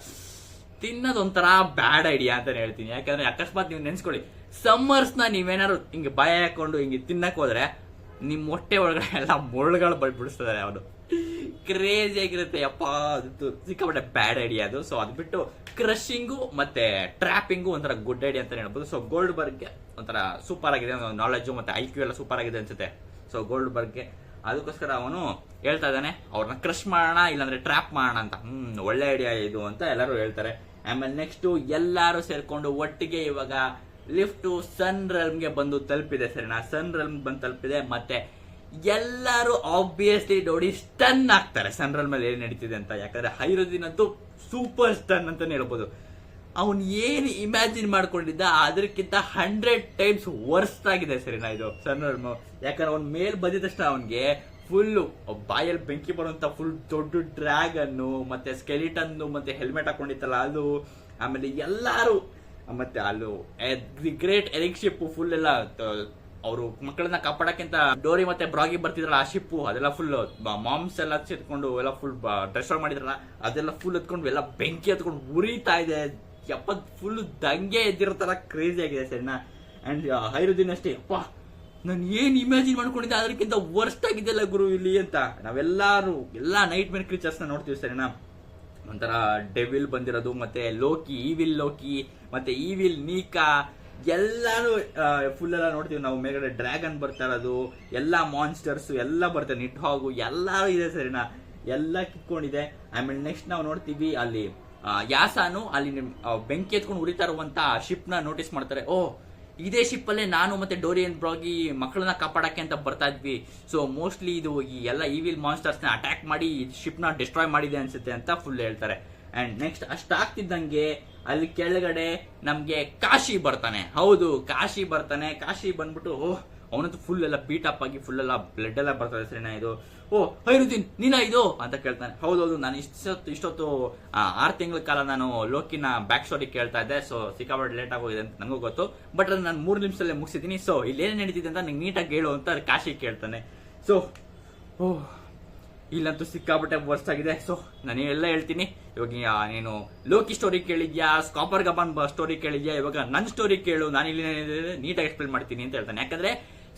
ತಿನ್ನೋದೊಂಥರ ಬ್ಯಾಡ್ ಐಡಿಯಾ ಅಂತಾನೆ ಹೇಳ್ತೀನಿ. ಯಾಕಂದ್ರೆ ಅಕಸ್ಮಾತ್ ನೀವು ನೆನ್ಸ್ಕೊಳ್ಳಿ, ಸಮ್ಮರ್ಸ್ ನ ನೀವೇನಾದ್ರು ಹಿಂಗೆ ಭಯ ಹಾಕೊಂಡು ಹಿಂಗೆ ತಿನ್ನಕ್ ಹೋದ್ರೆ ನಿಮ್ ಹೊಟ್ಟೆ ಒಳಗಡೆ ಎಲ್ಲ ಮುಳ್ಳುಗಳು ಬಿಡಿಸ್ತದೆ. ಅವನು ಕ್ರೇಜಿ ಆಗಿರುತ್ತೆ. ಅಪ್ಪ ಅದು ಸಿಕ್ಕಾಪಟ್ಟೆ ಬ್ಯಾಡ್ ಐಡಿಯಾ ಅದು. ಸೊ ಅದ್ ಬಿಟ್ಟು ಕ್ರಶಿಂಗು ಮತ್ತೆ ಟ್ರ್ಯಾಪಿಂಗು ಒಂಥರ ಗುಡ್ ಐಡಿಯಾ ಅಂತ ಹೇಳ್ಬೋದು. ಸೊ ಗೋಲ್ಡ್ ಬರ್ಗ್ಗೆ ಒಂಥರ ಸೂಪರ್ ಆಗಿದೆ, ನಾಲೆಜ್ ಮತ್ತೆ IQ ಎಲ್ಲ ಸೂಪರ್ ಆಗಿದೆ ಅನ್ಸುತ್ತೆ. ಸೊ ಗೋಲ್ಡ್ ಬರ್ಗ್ಗೆ ಅದಕ್ಕೋಸ್ಕರ ಅವನು ಹೇಳ್ತಾ ಇದ್ದಾನೆ ಅವ್ರನ್ನ ಕ್ರಶ್ ಮಾಡೋಣ ಇಲ್ಲಾಂದ್ರೆ ಟ್ರ್ಯಾಪ್ ಮಾಡೋಣ ಅಂತ. ಒಳ್ಳೆ ಐಡಿಯಾ ಇದು ಅಂತ ಎಲ್ಲರೂ ಹೇಳ್ತಾರೆ. ಆಮೇಲೆ ನೆಕ್ಸ್ಟ್ ಎಲ್ಲಾರು ಸೇರ್ಕೊಂಡು ಒಟ್ಟಿಗೆ ಇವಾಗ ಲಿಫ್ಟ್ ಸನ್ ರೆಲ್ಮ್ಗೆ ಬಂದು ತಲುಪಿದೆ. ಸರಿನಾ? ಸನ್ ರೆಲ್ಮ್ ಬಂದು ತಲುಪಿದೆ. ಮತ್ತೆ ಎಲ್ಲರೂ ಆಬ್ವಿಯಸ್ಲಿ ನೋಡಿ ಸ್ಟನ್ ಆಗ್ತಾರೆ ಸನ್ ರೆಲ್ಮ್ ಮೇಲೆ ಏನ್ ನಡೀತಿದೆ ಅಂತ. ಯಾಕಂದ್ರೆ ಹೈರುದ್ದೀನ್ ಅಂತೂ ಸೂಪರ್ ಸ್ಟನ್ ಅಂತಾನೆ ಹೇಳ್ಬೋದು. ಅವನ್ ಏನ್ ಇಮ್ಯಾಜಿನ್ ಮಾಡ್ಕೊಂಡಿದ್ದ ಅದಕ್ಕಿಂತ 100 ಟೈಮ್ಸ್ ವರ್ಸ್ಟ್ ಆಗಿದೆ. ಸರಿನಾ ಇದು ಸನ್ ರೆಲ್ಮ್? ಯಾಕಂದ್ರೆ ಅವ್ನ ಮೇಲ್ ಬಂದಿದ ತಕ್ಷಣ ಅವನ್ಗೆ ಫುಲ್ ಬಾಯಲ್ಲಿ ಬೆಂಕಿ ಬರುವಂತ ಫುಲ್ ದೊಡ್ಡ ಡ್ರ್ಯಾಗನ್ ಮತ್ತೆ ಸ್ಕೆಲಿಟನ್ ಮತ್ತೆ ಹೆಲ್ಮೆಟ್ ಹಾಕೊಂಡಿತ್ತಲ್ಲ ಅದು, ಆಮೇಲೆ ಎಲ್ಲಾರು ಮತ್ತೆ ಅಲ್ಲೂ the great Eric ship full ಎಲ್ಲ ಅವರು ಮಕ್ಕಳನ್ನ ಕಾಪಾಡಕ್ಕಿಂತ ಡೋರಿ ಮತ್ತೆ ಬ್ರಾಗಿ ಬರ್ತಿದ್ರಲ್ಲ ಆ ಶಿಪ್ಪು, ಅದೆಲ್ಲ ಫುಲ್ ಮಾಮ್ಸ್ ಎಲ್ಲ ಸೇರ್ಕೊಂಡು ಎಲ್ಲ ಫುಲ್ ಡೆಸ್ಟ್ರಾಯ್ ಮಾಡಿದ್ರಲ್ಲ, ಅದೆಲ್ಲ ಫುಲ್ ಎತ್ಕೊಂಡು ಎಲ್ಲ ಬೆಂಕಿ ಎತ್ಕೊಂಡು ಉರಿತಾ ಇದೆ. ಫುಲ್ ದಂಗೆ ಎದ್ದಿರೋ ಕ್ರೇಜಿ ಆಗಿದೆ. ಸರಿನಾ? ಅಂಡ್ ಹೈರುದ್ದೀನ್ ಅಷ್ಟೇ, ಅಪ್ಪ ನಾನು ಏನ್ ಇಮ್ಯಾಜಿನ್ ಮಾಡ್ಕೊಂಡಿದ್ದೆ ಅದಕ್ಕಿಂತ ವರ್ಸ್ಟ್ ಆಗಿದೆಲ್ಲ ಗುರು ಇಲ್ಲಿ ಅಂತ. ನಾವೆಲ್ಲಾರು ಎಲ್ಲಾ ನೈಟ್ ಮೇರ್ ಕ್ರೀಚರ್ಸ್ ನ ನೋಡ್ತೀವಿ. ಸರಿನಾ? ಒಂಥರ ಡೆವಿಲ್ ಬಂದಿರೋದು, ಮತ್ತೆ ಲೋಕಿ, ಈವಿಲ್ ಲೋಕಿ, ಮತ್ತೆ ಈವಿಲ್ ನೀಕಾ, ಎಲ್ಲಾನು ಫುಲ್ ಎಲ್ಲ ನೋಡ್ತೀವಿ ನಾವು. ಮೇಲ್ಗಡೆ ಡ್ರ್ಯಾಗನ್ ಬರ್ತಾ ಇರೋದು, ಎಲ್ಲಾ ಮಾನ್ಸ್ಟರ್ಸ್ ಎಲ್ಲ ಬರ್ತಾರೆ, ನಿಟ್ ಹಾಗು ಎಲ್ಲಾರು ಇದೆ. ಸರಿನಾ? ಎಲ್ಲ ಕಿತ್ಕೊಂಡಿದೆ. ಆಮೇಲೆ ನೆಕ್ಸ್ಟ್ ನಾವು ನೋಡ್ತೀವಿ ಅಲ್ಲಿ ಯಾಸಾನು ಅಲ್ಲಿ ಬೆಂಕಿ ಎತ್ಕೊಂಡು ಉರಿತಾ ಇರುವಂತ ಶಿಪ್ ನ ನೋಟಿಸ್ ಮಾಡ್ತಾರೆ. ಇದೇ ಶಿಪ್ ಅಲ್ಲೇ ನಾನು ಮತ್ತೆ ಡೋರಿಯನ್ ಬ್ರಾಗಿ ಮಕ್ಕಳನ್ನ ಕಾಪಾಡಕ್ಕೆ ಅಂತ ಬರ್ತಾ ಇದ್ವಿ. ಸೊ ಮೋಸ್ಟ್ಲಿ ಇದು ಈ ಎಲ್ಲ ಈವಿಲ್ ಮಾನ್ಸ್ಟರ್ಸ್ ನ ಅಟ್ಯಾಕ್ ಮಾಡಿ ಶಿಪ್ ನ ಡಿಸ್ಟ್ರಾಯ್ ಮಾಡಿದೆ ಅನ್ಸುತ್ತೆ ಅಂತ ಫುಲ್ ಹೇಳ್ತಾರೆ. ಅಂಡ್ ನೆಕ್ಸ್ಟ್ ಅಷ್ಟಾಗ್ತಿದ್ದಂಗೆ ಅಲ್ಲಿ ಕೆಳಗಡೆ ನಮ್ಗೆ ಕಾಶಿ ಬರ್ತಾನೆ. ಹೌದು, ಕಾಶಿ ಬರ್ತಾನೆ. ಕಾಶಿ ಬಂದ್ಬಿಟ್ಟು ಅವನಂತೂ ಫುಲ್ ಎಲ್ಲ ಬೀಟ್ ಅಪ್ ಆಗಿ ಫುಲ್ ಎಲ್ಲ ಬ್ಲಡ್ ಎಲ್ಲ ಬರ್ತದೆ ಸರಿನಾ. ಇದು ಓ ಹೈರುದ್ದೀನ್ ನೀನಾ ಇದು ಅಂತ ಕೇಳ್ತಾನೆ. ಹೌದೌದು, ನಾನು ಇಷ್ಟೊತ್ತು 6 ತಿಂಗಳ ಕಾಲ ನಾನು ಲೋಕಿನ ಬ್ಯಾಕ್ ಸ್ಟೋರಿ ಕೇಳ್ತಾ ಇದ್ದೆ. ಸೊ ಸಿಕ್ಕಾಪಟ್ಟೆ ಲೇಟ್ ಆಗೋಗಿದೆ ಅಂತ ನನಗೂ ಗೊತ್ತು, ಬಟ್ ಅದು ನಾನು 3 ನಿಮಿಷದಲ್ಲೇ ಮುಗಿಸಿದ್ದೀನಿ. ಸೊ ಇಲ್ಲಿ ಏನೇನು ನಡೀತಿದೆ ಅಂತ ನಂಗೆ ನೀಟಾಗಿ ಹೇಳು ಅಂತ ಕಾಶಿ ಕೇಳ್ತಾನೆ. ಸೊ ಇಲ್ಲಂತೂ ಸಿಕ್ಕಾಪಟ್ಟೆ ವರ್ಸ್ಟ್ ಆಗಿದೆ. ಸೊ ನಾನು ಎಲ್ಲ ಹೇಳ್ತೀನಿ. ಇವಾಗ ನೀನು ಲೋಕಿ ಸ್ಟೋರಿ ಕೇಳಿದ್ಯಾ, ಸ್ಕಾಪರ್ ಗಬಾನ್ ಸ್ಟೋರಿ ಕೇಳಿದ್ಯಾ, ಇವಾಗ ನನ್ನ ಸ್ಟೋರಿ ಕೇಳು, ನಾನು ಇಲ್ಲಿ ನೀಟಾಗಿ ಎಕ್ಸ್ಪ್ಲೇನ್ ಮಾಡ್ತೀನಿ ಅಂತ ಹೇಳ್ತಾನೆ. ಯಾಕಂದ್ರೆ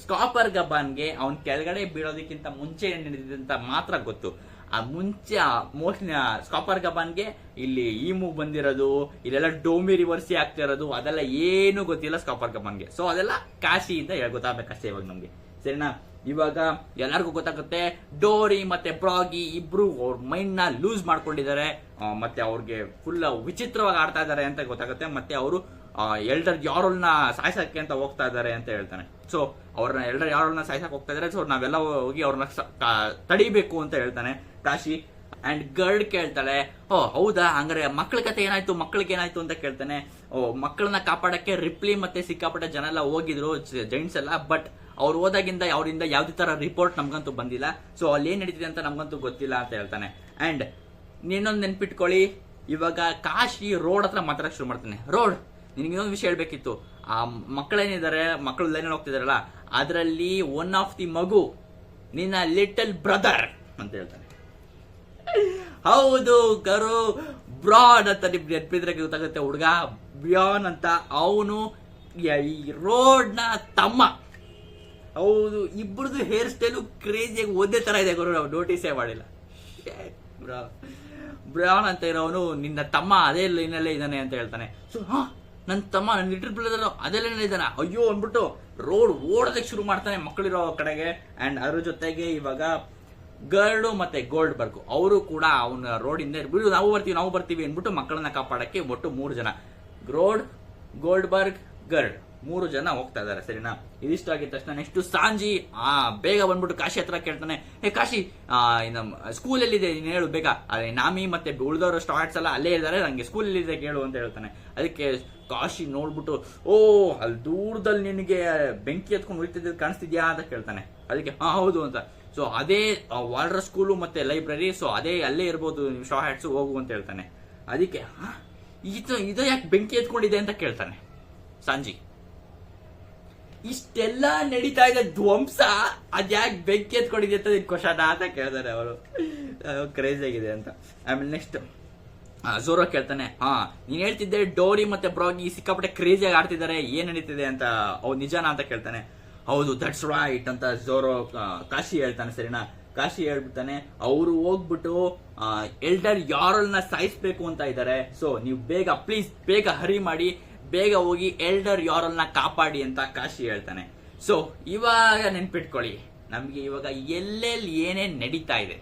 ಸ್ಕಾಪರ್ ಗಬಾನ್ಗೆ ಅವ್ನ ಕೆಳಗಡೆ ಬೀಳೋದಕ್ಕಿಂತ ಮುಂಚೆ ಏನ್ ನಡೆದಿದೆ ಅಂತ ಮಾತ್ರ ಗೊತ್ತು. ಆ ಮುಂಚೆ ಮೋಸ್ಟ್ಲಿ ಸ್ಕಾಪರ್ ಗಬಾನ್ಗೆ ಇಲ್ಲಿ ಈ ಮೂವ್ ಬಂದಿರೋದು, ಇಲ್ಲೆಲ್ಲ ಡೋಮಿ ರಿವರ್ಸಿ ಆಗ್ತಿರೋದು, ಅದೆಲ್ಲ ಏನು ಗೊತ್ತಿಲ್ಲ ಸ್ಕಾಪರ್ ಗಬಾನ್ಗೆ. ಸೊ ಅದೆಲ್ಲ ಕಾಶಿಯಿಂದ ಗೊತ್ತಾಗಬೇಕಷ್ಟೇ ಇವಾಗ ನಮ್ಗೆ, ಸರಿನಾ. ಇವಾಗ ಎಲ್ಲರಿಗೂ ಗೊತ್ತಾಗುತ್ತೆ ಡೋರಿ ಮತ್ತೆ ಬ್ರಾಗಿ ಇಬ್ರು ಅವ್ರ ಮೈಂಡ್ ನ ಲೂಸ್ ಮಾಡ್ಕೊಂಡಿದ್ದಾರೆ, ಮತ್ತೆ ಅವ್ರಿಗೆ ಫುಲ್ ವಿಚಿತ್ರವಾಗಿ ಆಡ್ತಾ ಇದಾರೆ ಅಂತ ಗೊತ್ತಾಗುತ್ತೆ. ಮತ್ತೆ ಅವರು ಎಲ್ಡರ್ ಯಾರೋಲ್ನ ಸಾಯ್ಸಕ್ಕೆ ಅಂತ ಹೋಗ್ತಾ ಇದಾರೆ ಅಂತ ಹೇಳ್ತಾನೆ. ಸೊ ಅವ್ರನ್ನ ಎಲ್ಡರ್ ಯಾರೋಲ್ನ ಸಾಯ್ಸಕ್ ಹೋಗ್ತಾ ಇದಾರೆ. ಸೊ ನಾವೆಲ್ಲ ಹೋಗಿ ಅವ್ರನ್ನ ತಡಿಬೇಕು ಅಂತ ಹೇಳ್ತಾನೆ ಕಾಶಿ. ಅಂಡ್ ಗರ್ಡ್ ಕೇಳ್ತಾಳೆ, ಓ ಹೌದಾ, ಹಂಗಾರೆ ಮಕ್ಕಳ ಕತೆ ಏನಾಯ್ತು, ಮಕ್ಕಳಿಗೆ ಏನಾಯ್ತು ಅಂತ ಕೇಳ್ತಾನೆ. ಮಕ್ಕಳನ್ನ ಕಾಪಾಡಕ್ಕೆ ರಿಪ್ಲಿ ಮತ್ತೆ ಸಿಕ್ಕಾಪಟ್ಟೆ ಜನ ಎಲ್ಲ ಹೋಗಿದ್ರು, ಜೈಂಟ್ಸ್ ಎಲ್ಲ. ಬಟ್ ಅವ್ರು ಹೋದಾಗಿಂದ ಅವರಿಂದ ಯಾವ್ದೇ ತರ ರಿಪೋರ್ಟ್ ನಮ್ಗಂತೂ ಬಂದಿಲ್ಲ. ಸೊ ಅಲ್ಲಿ ಏನ್ ನಡೀತಿದೆ ಅಂತ ನಮ್ಗಂತೂ ಗೊತ್ತಿಲ್ಲ ಅಂತ ಹೇಳ್ತಾನೆ. ಅಂಡ್ ಇನ್ನೊಂದು ನೆನ್ಪಿಟ್ಕೊಳ್ಳಿ, ಇವಾಗ ಕಾಶಿ ರೋಡ್ ಹತ್ರ ಮಾತಾಡಕ್ ಶುರು ಮಾಡ್ತಾನೆ. ರೋಡ್, ನಿನ್ಗೆ ಇನ್ನೊಂದು ವಿಷಯ ಹೇಳ್ಬೇಕಿತ್ತು. ಆ ಮಕ್ಕಳೇನಿದ್ದಾರೆ, ಮಕ್ಕಳು ಲೈನಲ್ಲಿ ಹೋಗ್ತಿದಾರಲ್ಲ, ಅದರಲ್ಲಿ ಒನ್ ಆಫ್ ದಿ ಮಗು ನಿನ್ನ ಲಿಟಲ್ ಬ್ರದರ್ ಅಂತ ಹೇಳ್ತಾನೆ. ಹೌದು ಕರು, ಬ್ರಾಡ್ ಅಂತ ನಿಮ್ಗೆ ನೆನಪಿದ್ರೆ ಗೊತ್ತಾಗುತ್ತೆ. ಹುಡುಗ ಬ್ಯಾನ್ ಅಂತ, ಅವನು ಈ ರೋಡ್ ನ ತಮ್ಮ. ಹೌದು, ಇಬ್ಬರದು ಹೇರ್ ಸ್ಟೈಲು ಕ್ರೇಜಿಯಾಗಿ ಒಂದೇ ತರ ಇದೆ ಗುರು, ನಾವು ನೋಟಿಸೇ ಮಾಡಿಲ್ಲ. ಬ್ರಾನ್ ಅಂತ ಇರೋನು ನಿನ್ನ ತಮ್ಮ ಅದೇ ಲೈನಲ್ಲೇ ಇದ್ದಾನೆ ಅಂತ ಹೇಳ್ತಾನೆ. ಸೊ ನನ್ನ ತಮ್ಮ, ನನ್ನ ಲಿಟಲ್ ಬ್ರದರ್ ಅದೇ ಲೈನಲ್ಲಿ ಇದ್ದಾನೆ, ಅಯ್ಯೋ ಅಂದ್ಬಿಟ್ಟು ರೋಡ್ ಓಡೋದಕ್ಕೆ ಶುರು ಮಾಡ್ತಾನೆ ಮಕ್ಕಳಿರೋ ಕಡೆಗೆ. ಅಂಡ್ ಅದ್ರ ಜೊತೆಗೆ ಇವಾಗ ಗರ್ಡು ಮತ್ತೆ ಗೋಲ್ಡ್ ಬರ್ಗು ಅವರು ಕೂಡ ಅವನ ರೋಡಿಂದ ಬಿಡು, ನಾವು ಬರ್ತೀವಿ ಅಂದ್ಬಿಟ್ಟು ಮಕ್ಕಳನ್ನ ಕಾಪಾಡಕ್ಕೆ ಒಟ್ಟು 3 ಜನ, ರೋಡ್, ಗೋಲ್ಡ್ ಬರ್ಗ್, ಗರ್ಡ್ 3 ಜನ ಹೋಗ್ತಾ ಇದಾರೆ, ಸರಿನಾ. ಇದಿಷ್ಟು ಆಗಿದ ತಕ್ಷಣ ನೆಕ್ಸ್ಟ್ ಸಾಂಜಿ ಬೇಗ ಬಂದ್ಬಿಟ್ಟು ಕಾಶಿ ಹತ್ರ ಕೇಳ್ತಾನೆ. ಹೇ ಕಾಶಿ, ನಮ್ಮ ಸ್ಕೂಲ್ ಎಲ್ಲಿದೆ ನೀನು ಹೇಳು ಬೇಗ. ನಾಮಿ ಮತ್ತೆ ಉಳಿದವರು ಸ್ಟಾರ್ಟ್ಸ್ ಎಲ್ಲ ಅಲ್ಲೇ ಇದ್ದಾರೆ, ನಂಗೆ ಸ್ಕೂಲ್ ಎಲ್ಲಿದೆ ಕೇಳು ಅಂತ ಹೇಳ್ತಾನೆ. ಅದಕ್ಕೆ ಕಾಶಿ ನೋಡ್ಬಿಟ್ಟು, ಓ ಅಲ್ಲಿ ದೂರದಲ್ಲಿ ನಿನಗೆ ಬೆಂಕಿ ಎತ್ಕೊಂಡು ಉಳಿತಿದ್ದು ಕಾಣಿಸ್ತಿದ್ಯಾ ಅಂತ ಕೇಳ್ತಾನೆ. ಅದಕ್ಕೆ ಹೌದು ಅಂತ. ಸೊ ಅದೇ ವಾಲ್ಡರ್ ಸ್ಕೂಲು ಮತ್ತೆ ಲೈಬ್ರರಿ, ಸೊ ಅದೇ ಅಲ್ಲೇ ಇರ್ಬೋದು, ಶಾ ಹ್ಯಾಟ್ಸ್ ಹೋಗು ಅಂತ ಹೇಳ್ತಾನೆ. ಅದಕ್ಕೆ ಇದು ಯಾಕೆ ಬೆಂಕಿ ಎತ್ಕೊಂಡಿದೆ ಅಂತ ಕೇಳ್ತಾನೆ ಸಂಜಿ. ಇಷ್ಟೆಲ್ಲ ನಡೀತಾ ಇದೆ ಧ್ವಂಸ, ಅದ್ಯಾಕೆ ಬೆಂಕಿ ಎತ್ಕೊಂಡಿದೆ ಅಂತ ಕ್ವಶನ್ ಅಂತ ಕೇಳ್ತಾರೆ ಅವರು. ಕ್ರೇಜ್ ಆಗಿದೆ ಅಂತ. ಆಮೇಲೆ ನೆಕ್ಸ್ಟ್ ಝೋರೋ ಕೇಳ್ತಾನೆ, ನೀನ್ ಹೇಳ್ತಿದ್ದೆ ಡೋರಿ ಮತ್ತೆ ಬ್ರಾಗಿ ಸಿಕ್ಕಾಪಟ್ಟೆ ಕ್ರೇಜಿಯಾಗಿ ಆಡ್ತಿದ್ದಾರೆ, ಏನ್ ನಡೀತಿದೆ ಅಂತ, ಅವ್ ನಿಜಾನ ಅಂತ ಕೇಳ್ತಾನೆ. ಹೌದು, ದಟ್ಸ್ ರೈಟ್ ಅಂತ ಝೋರೋ ಕಾಶಿ ಹೇಳ್ತಾನೆ, ಸರಿನಾ. ಕಾಶಿ ಹೇಳ್ಬಿಡ್ತಾನೆ, ಅವರು ಹೋಗ್ಬಿಟ್ಟು ಎಲ್ಡರ್ ಯಾರಲ್ನ ಸಾಯಿಸ್ಬೇಕು ಅಂತ ಇದ್ದಾರೆ. ಸೊ ನೀವು ಪ್ಲೀಸ್ ಬೇಗ ಹರಿ ಮಾಡಿ, ಬೇಗ ಹೋಗಿ ಎಲ್ಡರ್ ಯಾರಲ್ನ ಕಾಪಾಡಿ ಅಂತ ಕಾಶಿ ಹೇಳ್ತಾನೆ. ಸೊ ಇವಾಗ ನೆನ್ಪಿಟ್ಕೊಳ್ಳಿ, ನಮ್ಗೆ ಇವಾಗ ಎಲ್ಲೆಲ್ಲಿ ಏನೇನ್ ನಡೀತಾ ಇದೆ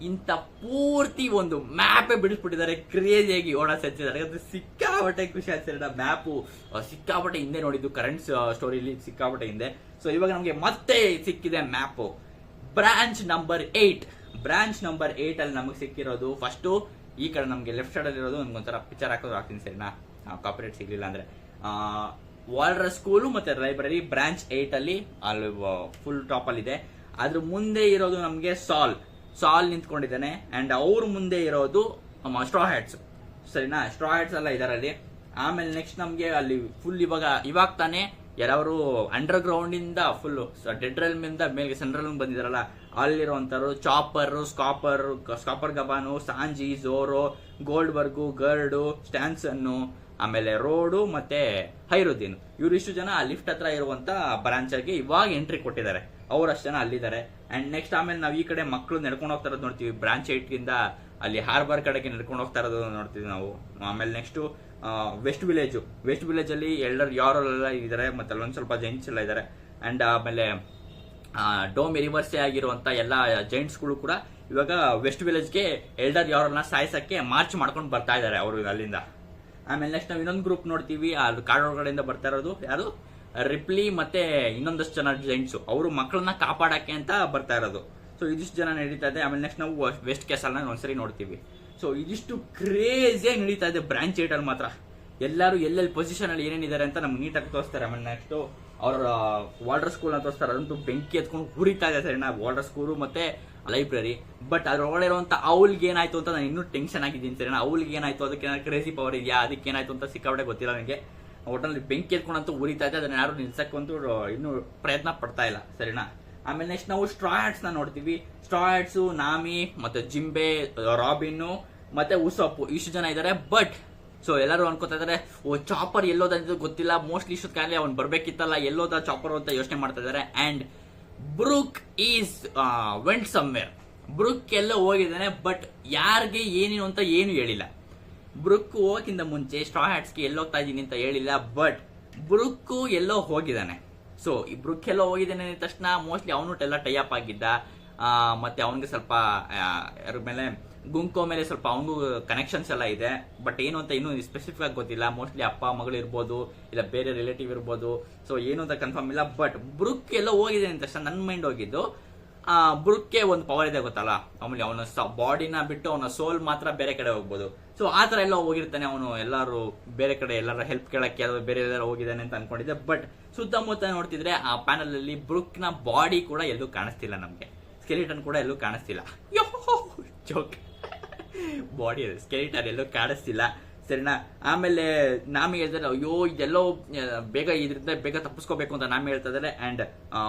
ಇಂತ ಪೂರ್ತಿ ಒಂದು ಮ್ಯಾಪೇ ಬಿಡಿಸ್ಬಿಟ್ಟಿದ್ದಾರೆ, ಕ್ರೇಜಿಯಾಗಿ ಓಡ ಸಚ್ಚಿದ್ದಾರೆ. ಅದು ಸಿಕ್ಕಾಪಟ್ಟೆ ಖುಷಿ ಆಗ್ತಿರ. ಮ್ಯಾಪು ಸಿಕ್ಕಾಪಟ್ಟೆ ಹಿಂದೆ ನೋಡಿದ್ದು, ಕರೆಂಟ್ ಸ್ಟೋರಿಲಿ ಸಿಕ್ಕಾಪಟ್ಟೆ ಹಿಂದೆ. ಸೊ ಇವಾಗ ನಮ್ಗೆ ಮತ್ತೆ ಸಿಕ್ಕಿದೆ ಮ್ಯಾಪು. ಬ್ರಾಂಚ್ ನಂಬರ್ 8 ಅಲ್ಲಿ ನಮಗೆ ಸಿಕ್ಕಿರೋದು ಫಸ್ಟ್ ಈ ಕಡೆ ನಮ್ಗೆ ಲೆಫ್ಟ್ ಸೈಡ್ ಅಲ್ಲಿ ಇರೋದು. ಒಂದೊಂಥರ ಪಿಕ್ಚರ್ ಹಾಕೋದು ಹಾಕ್ತೀನಿ ಸರಿನಾ, ಕಾಪರೇಟ್ ಸಿಗ್ಲಿಲ್ಲ ಅಂದ್ರೆ. ವಾಲ್ಡರ್ ಸ್ಕೂಲು ಮತ್ತೆ ಲೈಬ್ರರಿ ಬ್ರಾಂಚ್ 8 ಅಲ್ಲಿ ಫುಲ್ ಟಾಪ್ ಅಲ್ಲಿ ಇದೆ. ಅದ್ರ ಮುಂದೆ ಇರೋದು ನಮ್ಗೆ ಸಾಲ್ ನಿಂತ್ಕೊಂಡಿದ್ದಾನೆ. ಅಂಡ್ ಅವ್ರ ಮುಂದೆ ಇರೋದು ಸ್ಟ್ರಾ ಹ್ಯಾಟ್ಸ್, ಸರಿನಾ. ಸ್ಟ್ರಾ ಹ್ಯಾಟ್ಸ್ ಎಲ್ಲ ಇದಾರೆ ಅಲ್ಲಿ. ಆಮೇಲೆ ನೆಕ್ಸ್ಟ್ ನಮ್ಗೆ ಅಲ್ಲಿ ಫುಲ್ ಇವಾಗ ತಾನೆ ಯಾರು ಅಂಡರ್ ಗ್ರೌಂಡ್ ಇಂದ ಫುಲ್ ಡೆಡ್ ರೈಲ್ ಇಂದ ಮೇಲೆ ಸೆಂಟ್ರಲ್ ಬಂದಿದಾರಲ್ಲ, ಅಲ್ಲಿರುವಂತರು ಚಾಪರ್, ಸ್ಕಾಪರ್ ಗಬಾನು, ಸಾಂಜಿ, ಝೋರೋ, ಗೋಲ್ಡ್ ಬರ್ಗು, ಗರ್ಡು, ಸ್ಟ್ಯಾನ್ಸನ್ನು, ಆಮೇಲೆ ರೋಡು ಮತ್ತೆ ಹೈರುದ್ದೀನ್, ಇವರಿಷ್ಟು ಜನ ಲಿಫ್ಟ್ ಹತ್ರ ಇರುವಂತ ಬ್ರಾಂಚ್ಗೆ ಇವಾಗ ಎಂಟ್ರಿ ಕೊಟ್ಟಿದ್ದಾರೆ. ಅವರಷ್ಟು ಜನ ಅಲ್ಲಿದ್ದಾರೆ. ಅಂಡ್ ನೆಕ್ಸ್ಟ್ ಆಮೇಲೆ ನಾವು ಈ ಕಡೆ ಮಕ್ಕಳು ನಡ್ಕೊಂಡು ಹೋಗ್ತಾ ಇರೋದು ನೋಡ್ತೀವಿ. ಬ್ರಾಂಚ್ 8 ಇಂದ ಅಲ್ಲಿ ಹಾರ್ಬರ್ ಕಡೆಗೆ ನಡ್ಕೊಂಡು ಹೋಗ್ತಾ ಇರೋದು ನೋಡ್ತೀವಿ ನಾವು. ಆಮೇಲೆ ನೆಕ್ಸ್ಟ್ ವೆಸ್ಟ್ ವಿಲೇಜ್ ಅಲ್ಲಿ ಎಲ್ಡರ್ ಯಾರೆಲ್ಲ ಇದ್ದಾರೆ, ಮತ್ತೆ ಅಲ್ಲೊಂದ್ ಸ್ವಲ್ಪ ಜೈಂಟ್ಸ್ ಎಲ್ಲ ಇದ್ದಾರೆ. ಅಂಡ್ ಆಮೇಲೆ ಡೋಮ್ ರಿವರ್ಸೇ ಆಗಿರುವಂತ ಎಲ್ಲ ಜೈಂಟ್ಸ್ಗಳು ಕೂಡ ಇವಾಗ ವೆಸ್ಟ್ ವಿಲೇಜ್ಗೆ ಎಲ್ಡರ್ ಯಾರನ್ನ ಸಾಯಿಸಕ್ಕೆ ಮಾರ್ಚ್ ಮಾಡ್ಕೊಂಡು ಬರ್ತಾ ಇದ್ದಾರೆ ಅವರು ಅಲ್ಲಿಂದ. ಆಮೇಲೆ ನೆಕ್ಸ್ಟ್ ನಾವು ಇನ್ನೊಂದು ಗ್ರೂಪ್ ನೋಡ್ತೀವಿ, ಅದು ಕಾಡೊಳಗಡೆಯಿಂದ ಬರ್ತಾ ಇರೋದು ಯಾರು, ರಿಪ್ಲಿ ಮತ್ತೆ ಇನ್ನೊಂದಷ್ಟು ಜನ ಜೈಂಟ್ಸ್, ಅವರು ಮಕ್ಕಳನ್ನ ಕಾಪಾಡಕ್ಕೆ ಅಂತ ಬರ್ತಾ ಇರೋದು. ಸೊ ಇದಿಷ್ಟು ಜನ ನಡೀತಾ ಇದೆ. ಆಮೇಲೆ ನೆಕ್ಸ್ಟ್ ನಾವು ವೆಸ್ಟ್ ಕ್ಯಾಸಲ್ನ ಒಂದ್ಸರಿ ನೋಡ್ತೀವಿ. ಸೊ ಇದಿಷ್ಟು ಕ್ರೇಜಿಯಾಗಿ ನಡೀತಾ ಇದೆ ಬ್ರಾಂಚ್ 8 ಅಲ್ಲಿ ಮಾತ್ರ. ಎಲ್ಲರೂ ಎಲ್ಲೆಲ್ಲಿ ಪೊಸಿಷನ್ ಅಲ್ಲಿ ಏನೇನಿದ್ದಾರೆ ಅಂತ ನಮ್ಗೆ ನೀಟಾಗಿ ತೋರಿಸ್ತಾರೆ. ಆಮೇಲೆ ನೆಕ್ಸ್ಟ್ ಅವ್ರ ವಾಟರ್ ಸ್ಕೂಲ್ ಅಂತ ತೋರಿಸ್ತಾರೆ, ಅದಂತೂ ಬೆಂಕಿ ಎತ್ಕೊಂಡು ಹುರಿತಾ ಇದೆ ಸರಿನಾ, ವಾಟರ್ ಸ್ಕೂಲು ಮತ್ತೆ ಲೈಬ್ರರಿ. ಬಟ್ ಅದ್ರೊಳಗಡೆ ಇರುವಂತ ಅವ್ಳಿಗೆ ಏನಾಯ್ತು ಅಂತ ನಾನು ಇನ್ನೂ ಟೆನ್ಷನ್ ಆಗಿದ್ದೀನಿ ಸರಿನಾ. ಅವ್ಳಿಗೆ ಏನಾಯ್ತು, ಅದಕ್ಕೆ ಏನಾದ್ರು ಕ್ರೇಜಿ ಪವರ್ ಇದೆಯಾ, ಅದಕ್ಕೆ ಏನಾಯ್ತು ಅಂತ ಸಿಕ್ಕಾಪಟ್ಟೆ ಗೊತ್ತಿಲ್ಲ ನನಗೆ. ಒಟ್ಟಲ್ಲಿ ಬೆಂಕಿ ಎತ್ಕೊಂಡಂತೂ ಉರಿತಾ ಇದೆ, ಅದನ್ನ ಯಾರು ನಿಲ್ಸಕ್ಕಂತೂ ಇನ್ನೂ ಪ್ರಯತ್ನ ಪಡ್ತಾ ಇಲ್ಲ ಸರಿನಾ. ಆಮೇಲೆ ನೆಕ್ಸ್ಟ್ ನಾವು ಸ್ಟ್ರಾ ಹ್ಯಾಟ್ಸ್ ನ ನೋಡ್ತೀವಿ. ಸ್ಟ್ರಾ ಹ್ಯಾಟ್ಸ್, ನಾಮಿ ಮತ್ತೆ ಜಿಂಬೆ, ರಾಬಿನ್ ಮತ್ತೆ ಉಸಪ್ಪು ಇಷ್ಟು ಜನ ಇದ್ದಾರೆ. ಬಟ್ ಸೊ ಎಲ್ಲರೂ ಅನ್ಕೋತಾ ಇದಾರೆ, ಓ ಚಾಪರ್ ಎಲ್ಲೋದ ಗೊತ್ತಿಲ್ಲ, ಮೋಸ್ಟ್ಲಿ ಇಷ್ಟೊತ್ತು ಕಾಲೇ ಅವ್ನು ಬರ್ಬೇಕಿತ್ತಲ್ಲ, ಎಲ್ಲೋದ ಚಾಪರ್ ಅಂತ ಯೋಚನೆ ಮಾಡ್ತಾ ಇದಾರೆ. And Brook is went somewhere. Brook ಎಲ್ಲೋ ಹೋಗಿದ್ದಾನೆ, ಬಟ್ ಯಾರಿಗೆ ಏನೇನು ಅಂತ ಏನು ಹೇಳಿಲ್ಲ. ಬ್ರೂಕ್ ಹೋಗಕ್ಕಿಂತ ಮುಂಚೆ ಸ್ಟ್ರಾ ಹ್ಯಾಟ್ಸ್ಗೆ ಎಲ್ಲೋಗ್ತಾ ಇದ್ದೀನಿ ಅಂತ ಹೇಳಿಲ್ಲ, ಬಟ್ ಬ್ರೂಕ್ ಎಲ್ಲೋ ಹೋಗಿದ್ದಾನೆ. ಸೊ ಈ ಬ್ರೂಕ್ ಎಲ್ಲೋ ಹೋಗಿದ್ದಾನೆ ಅಂದ ತಕ್ಷಣ ಮೋಸ್ಟ್ಲಿ ಅವನು ಎಲ್ಲ ಟೈ ಅಪ್ ಆಗಿದ್ದ, ಮತ್ತೆ ಅವನಿಗೆ ಸ್ವಲ್ಪ ಯಾರ ಮೇಲೆ ಗುಂಕೋ ಮೇಲೆ ಸ್ವಲ್ಪ ಅವನಿಗೂ ಕನೆಕ್ಷನ್ಸ್ ಎಲ್ಲ ಇದೆ. ಬಟ್ ಏನು ಅಂತ ಇನ್ನೂ ಸ್ಪೆಸಿಫಿಕ್ ಆಗಿ ಗೊತ್ತಿಲ್ಲ. ಮೋಸ್ಟ್ಲಿ ಅಪ್ಪ ಮಗಳು ಇರ್ಬೋದು, ಇಲ್ಲ ಬೇರೆ ರಿಲೇಟಿವ್ ಇರ್ಬೋದು. ಸೊ ಏನು ಅಂತ ಕನ್ಫರ್ಮ್ ಇಲ್ಲ. ಬಟ್ ಬ್ರೂಕ್ ಎಲ್ಲೋ ಹೋಗಿದೆ ಅಂತ ತಕ್ಷಣ ನನ್ನ ಮೈಂಡ್ ಹೋಗಿದ್ದು, ಬ್ರೂಕ್ಗೆ ಒಂದು ಪವರ್ ಇದೆ ಗೊತ್ತಲ್ಲ, ಆಮೇಲೆ ಅವನ ಬಾಡಿನ ಬಿಟ್ಟು ಅವನ ಸೋಲ್ ಮಾತ್ರ ಬೇರೆ ಕಡೆ ಹೋಗ್ಬೋದು. ಸೊ ಆ ತರ ಎಲ್ಲ ಹೋಗಿರ್ತಾನೆ ಅವನು, ಎಲ್ಲರೂ ಬೇರೆ ಕಡೆ ಎಲ್ಲರ ಹೆಲ್ಪ್ ಕೇಳಕ್ಕೆ ಬೇರೆ ಎಲ್ಲರೂ ಹೋಗಿದ್ದಾನೆ ಅಂತ ಅನ್ಕೊಂಡಿದ್ದೆ. ಬಟ್ ಸುತ್ತಮುತ್ತ ನೋಡ್ತಿದ್ರೆ ಆ ಪ್ಯಾನಲ್ ಅಲ್ಲಿ ಬ್ರೂಕ್ ನ ಬಾಡಿ ಕೂಡ ಎಲ್ಲೂ ಕಾಣಿಸ್ತಿಲ್ಲ, ನಮ್ಗೆ ಸ್ಕೆಲಿಟನ್ ಕೂಡ ಎಲ್ಲೂ ಕಾಣಿಸ್ತಿಲ್ಲ. ಜೋಕ್, ಬಾಡಿ ಸ್ಕೆಲಿಟನ್ ಎಲ್ಲೂ ಕಾಣಿಸ್ತಿಲ್ಲ ಸರಿನಾ. ಆಮೇಲೆ ನಾಮಿ ಹೇಳ್ತಾರೆ, ಅಯ್ಯೋ ಇದೆಲ್ಲೋ ಬೇಗ ಇದರಿಂದ ಬೇಗ ತಪ್ಪಿಸ್ಕೋಬೇಕು ಅಂತ ನಾಮಿ ಹೇಳ್ತಾ ಇದ್ದಾರೆ. ಅಂಡ್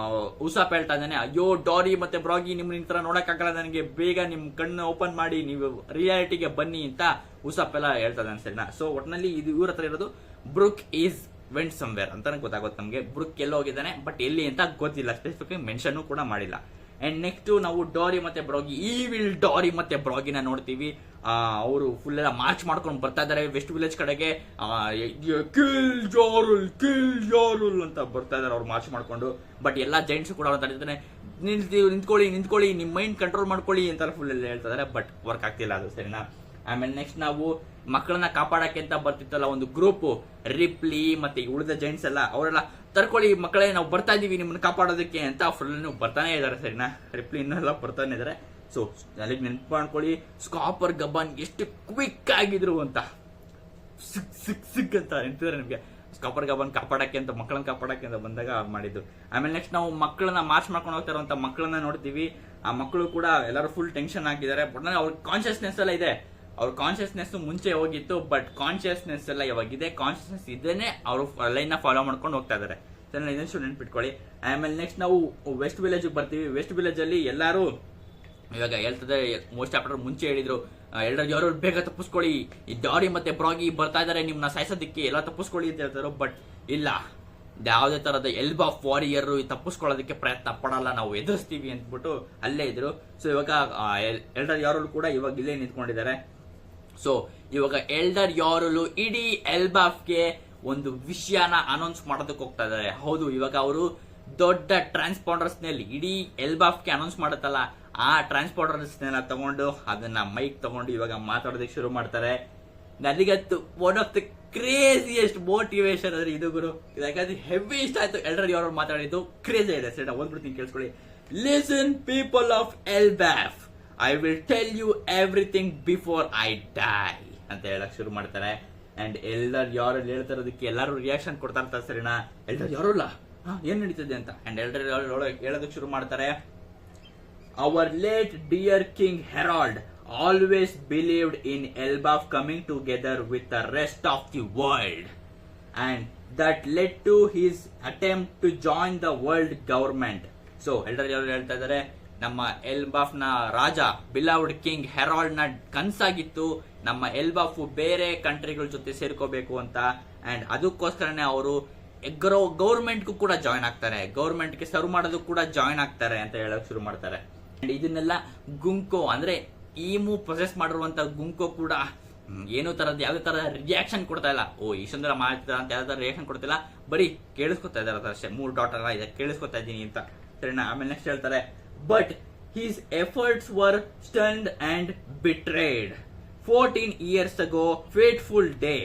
ಉಸಾಪ್ ಹೇಳ್ತಾ ಇದ್ದಾನೆ, ಅಯ್ಯೋ ಡಾರಿ ಮತ್ತೆ ಬ್ರಾಗಿ ನಿಮ್ ತರ ನೋಡಕ್ಕಾಗಲ್ಲ ನನಗೆ, ಬೇಗ ನಿಮ್ ಕಣ್ಣು ಓಪನ್ ಮಾಡಿ ನೀವು ರಿಯಾಲಿಟಿಗೆ ಬನ್ನಿ ಅಂತ ಉಸಾಪ್ ಎಲ್ಲ ಹೇಳ್ತಾ ಇದ್ದಾನೆ ಸರಿನಾ. ಸೊ ಒಟ್ಟಿನಲ್ಲಿ ಇದು ಇವ್ರ ಹತ್ರ ಇರೋದು ಬ್ರೂಕ್ ಈಸ್ ವೆಂಟ್ ಸಮ್ವೇರ್ ಅಂತ ಗೊತ್ತಾಗುತ್ತೆ ನಮಗೆ. ಬ್ರೂಕ್ ಎಲ್ಲ ಹೋಗಿದ್ದಾನೆ, ಬಟ್ ಎಲ್ಲಿ ಅಂತ ಗೊತ್ತಿಲ್ಲ, ಸ್ಪೆಸಿಫಿಕ್ ಮೆನ್ಷನ್ ಕೂಡ ಮಾಡಿಲ್ಲ. ಅಂಡ್ ನೆಕ್ಸ್ಟ್ ನಾವು ಡಾರಿ ಮತ್ತೆ ಬ್ರಾಗಿ, ಈವಿಲ್ ಡಾರಿ ಮತ್ತೆ ಬ್ರಾಗಿನ ನೋಡ್ತೀವಿ. ಅವರು ಫುಲ್ ಎಲ್ಲ ಮಾರ್ಚ್ ಮಾಡ್ಕೊಂಡು ಬರ್ತಾ ಇದಾರೆ ವೆಸ್ಟ್ ವಿಲೇಜ್ ಕಡೆಗೆ. ಕಿಲ್ ಜಾರುಲ್ ಅಂತ ಬರ್ತಾ ಇದಾರೆ ಅವ್ರು ಮಾರ್ಚ್ ಮಾಡ್ಕೊಂಡು. ಬಟ್ ಎಲ್ಲಾ ಜೈಂಟ್ಸ್ ಕೂಡ ಇದ್ದಾನೆ, ನಿಂತ್ಕೊಳ್ಳಿ, ನಿಮ್ ಮೈಂಡ್ ಕಂಟ್ರೋಲ್ ಮಾಡ್ಕೊಳ್ಳಿ ಅಂತ ಫುಲ್ ಎಲ್ಲ ಹೇಳ್ತಾ ಇದಾರೆ. ಬಟ್ ವರ್ಕ್ ಆಗ್ತಿಲ್ಲ ಅದು ಸರಿನಾ. ಆಮೇಲೆ ನೆಕ್ಸ್ಟ್ ನಾವು ಮಕ್ಕಳನ್ನ ಕಾಪಾಡಕ್ಕೆ ಅಂತ ಬರ್ತಿತ್ತಲ್ಲ ಒಂದು ಗ್ರೂಪ್, ರಿಪ್ಲಿ ಮತ್ತೆ ಉಳಿದ ಜೈಂಟ್ಸ್ ಎಲ್ಲ, ಅವರೆಲ್ಲ ತರ್ಕೊಳ್ಳಿ ಮಕ್ಕಳೇ, ನಾವು ಬರ್ತಾ ಇದೀವಿ ನಿಮ್ಮನ್ನ ಕಾಪಾಡೋದಕ್ಕೆ ಅಂತ ಫುಲ್ ಬರ್ತಾನೆ ಇದಾರೆ ಸರಿನಾ. ರಿಪ್ಲಿ ಇನ್ನೆಲ್ಲ ಬರ್ತಾನೆ ಇದಾರೆ. ಸೊ ಅಲ್ಲಿಗೆ ನೆನ್ಪು ಮಾಡ್ಕೊಳ್ಳಿ, ಸ್ಕಾಪರ್ ಗಬ್ಬಾನ್ ಎಷ್ಟು ಕ್ವಿಕ್ ಆಗಿದ್ರು ಅಂತ, ಸಿಕ್ ಅಂತ ನಿಂತಿದ್ದಾರೆ ನಿಮ್ಗೆ. ಸ್ಕಾಪರ್ ಗಬ್ಬಾನ್ ಕಾಪಾಡಕ್ಕೆ ಅಂತ, ಮಕ್ಕಳನ್ನ ಕಾಪಾಡಕ್ಕೆ ಅಂತ ಬಂದಾಗ ಮಾಡಿದ್ದು. ಆಮೇಲೆ ನೆಕ್ಸ್ಟ್ ನಾವು ಮಕ್ಕಳನ್ನ ಮಾರ್ಚ್ ಮಾಡ್ಕೊಂಡು ಹೋಗ್ತಾ ಇರುವಂತ ಮಕ್ಕಳನ್ನ ನೋಡ್ತೀವಿ. ಆ ಮಕ್ಕಳು ಕೂಡ ಎಲ್ಲರೂ ಫುಲ್ ಟೆನ್ಷನ್ ಆಗಿದ್ದಾರೆ. ಬಟ್ ಅವ್ರ ಕಾನ್ಶಿಯಸ್ನೆಸ್ ಎಲ್ಲ ಇದೆ, ಅವ್ರ ಕಾನ್ಶಿಯಸ್ನೆಸ್ ಮುಂಚೆ ಹೋಗಿತ್ತು, ಬಟ್ ಕಾನ್ಶಿಯಸ್ನೆಸ್ ಎಲ್ಲ ಇವಾಗಿದೆ. ಕಾನ್ಶಿಯಸ್ನೆಸ್ ಇದೇನೆ ಅವರು ಲೈನ್ ಫಾಲೋ ಮಾಡ್ಕೊಂಡು ಹೋಗ್ತಾ ಇದಾರೆ. ಇದನ್ನು ನೆನ್ಪಿಟ್ಕೊಳ್ಳಿ. ಆಮೇಲೆ ನೆಕ್ಸ್ಟ್ ನಾವು ವೆಸ್ಟ್ ವಿಲೇಜ್ ಬರ್ತೀವಿ. ವೆಸ್ಟ್ ವಿಲೇಜ್ ಅಲ್ಲಿ ಎಲ್ಲರೂ ಇವಾಗ ಹೇಳ್ತದೆ, ಮೋಸ್ಟ್ ಚಾಪ್ಟರ್ ಮುಂಚೆ ಹೇಳಿದ್ರು, ಯಾರು ಬೇಗ ತಪ್ಪಿಸ್ಕೊಳ್ಳಿ, ಈ ಡಾರಿ ಮತ್ತೆ ಬ್ರಾಗಿ ಬರ್ತಾ ಇದಾರೆ ನಿಮ್ನ ಸಾಯಿಸೋದಕ್ಕೆ, ಎಲ್ಲ ತಪ್ಪಿಸ್ಕೊಳ್ಳಿ ಅಂತ ಹೇಳ್ತಾರೋ. ಬಟ್ ಇಲ್ಲ, ಯಾವುದೇ ತರದ ಎಲ್ಬಾ ವಾರಿಯರ್ ತಪ್ಪಿಸ್ಕೊಳ್ಳೋದಕ್ಕೆ ಪ್ರಯತ್ನ ಪಡಲ್ಲ, ನಾವು ಎದುರಿಸ್ತೀವಿ ಅಂದ್ಬಿಟ್ಟು ಅಲ್ಲೇ ಇದ್ರು. ಸೊ ಇವಾಗ ಎಲ್ಡರ್ ಯಾರು ಕೂಡ ಇವಾಗ ಇಲ್ಲೇ ನಿಂತ್ಕೊಂಡಿದ್ದಾರೆ. ಸೊ ಇವಾಗ ಎಲ್ಡರ್ ಯಾರು ಇಡೀ ಎಲ್ಬಾಫ್ಗೆ ಒಂದು ವಿಷಯನ ಅನೌನ್ಸ್ ಮಾಡೋದಕ್ಕೆ ಹೋಗ್ತಾ ಇದ್ದಾರೆ. ಹೌದು, ಇವಾಗ ಅವರು ದೊಡ್ಡ ಟ್ರಾನ್ಸ್ಪಾಂಡರ್ಸ್ ನಲ್ಲಿ ಇಡೀ ಎಲ್ಬಾಫ್ಗೆ ಅನೌನ್ಸ್ ಮಾಡುತ್ತಲ್ಲ, ಆ ಟ್ರಾನ್ಸ್ಪಾಂಡರ್ಸ್ ತಗೊಂಡು ಅದನ್ನ ಮೈಕ್ ತಗೊಂಡು ಇವಾಗ ಮಾತಾಡೋದಕ್ಕೆ ಶುರು ಮಾಡ್ತಾರೆ. ನನಗಂತೂ one of the craziest motivation ಅಂದ್ರೆ ಇದು ಗುರು. ಯಾಕಂದ್ರೆ ಹೆವಿ ಇಷ್ಟ ಆಯ್ತು ಎಲ್ಡರ್ ಯಾರು ಮಾತಾಡಿದ್ದು, ಕ್ರೇಜಿ ಇದೆ ಸರಿ. ಓದ್ಬಿಡ್ತೀನಿ, ಕೇಳಿಸ್ಕೊಳ್ಳಿ. Listen people of Elbaf, I will tell you everything before I die ಅಂತ ಹೇಳಕ್ ಶುರು ಮಾಡ್ತಾರೆ. ಅಂಡ್ ಎಲ್ಡರ್ ಯಾರು ಹೇಳ್ತಾ ಇರೋದಕ್ಕೆ ಎಲ್ಲರೂ ರಿಯಾಕ್ಷನ್ ಕೊಡ್ತಾ ಇರ್ತಾರೆ ಸರಿನಾ. ಎಲ್ಡರ್ ಯಾರಲ್ಲ ಏನ್ ನಡೀತದೆ ಅಂತ. ಅಂಡ್ ಎಲ್ಡರ್ ಹೇಳೋದಕ್ಕೆ ಶುರು ಮಾಡ್ತಾರೆ, our late dear King Harold always believed in Elbaf coming together with the rest of the world, and that led to his attempt to join the world government. So elder ಹೇಳ್ತಾ ಇದ್ದಾರೆ, ನಮ್ಮ ಎಲ್ಬಾಫ್ ನ ರಾಜ ಬಿಲವ್ಡ್ ಕಿಂಗ್ ಹೆರಾಲ್ಡ್ ನ ಕನ್ಸಾಗಿತ್ತು ನಮ್ಮ ಎಲ್ಬಾಫ್ ಬೇರೆ ಕಂಟ್ರಿಗಳ ಜೊತೆ ಸೇರ್ಕೋಬೇಕು ಅಂತ. ಅಂಡ್ ಅದಕ್ಕೋಸ್ಕರನೇ ಅವರು ಗೌರ್ಮೆಂಟ್ ಕೂಡ ಜಾಯ್ನ್ ಆಗ್ತಾರೆ, ಗೌರ್ಮೆಂಟ್ ಗೆ ಸರ್ವ್ ಮಾಡೋದಕ್ಕೆ ಕೂಡ ಜಾಯ್ನ್ ಆಗ್ತಾರೆ ಅಂತ ಹೇಳಕ್ ಶುರು ಮಾಡ್ತಾರೆ. ಇದನ್ನೆಲ್ಲ ಗುಂಕೋ ಅಂದ್ರೆ ಈಮು ಪ್ರೊಸೆಸ್ ಮಾಡಿರುವಂತ ಗುಂಕೋ ಕೂಡ ಏನೋ ತರದ ಯಾವ್ದೇ ತರ ರಿಯಾಕ್ಷನ್ ಕೊಡ್ತಾ ಇಲ್ಲ. ಓ ಇಷ್ಟೊಂದರ ಮಾಡ್ತಾರ ಅಂತ ಯಾವ್ದಾರ ರಿಯಾಕ್ಷನ್ ಕೊಡ್ತಿಲ್ಲ, ಬರೀ ಕೇಳಿಸ್ಕೊತಾ ಇದಾರೆ ಅಷ್ಟೇ. 3 ಡಾಟರ್ ಇದೆ, ಕೇಳಿಸ್ಕೊತಾ ಇದ್ದೀನಿ ಅಂತ ಸರಿನಾ. ಆಮೇಲೆ ನೆಕ್ಸ್ಟ್ ಹೇಳ್ತಾರೆ, but his efforts were stunned and betrayed 14 years ago, fateful day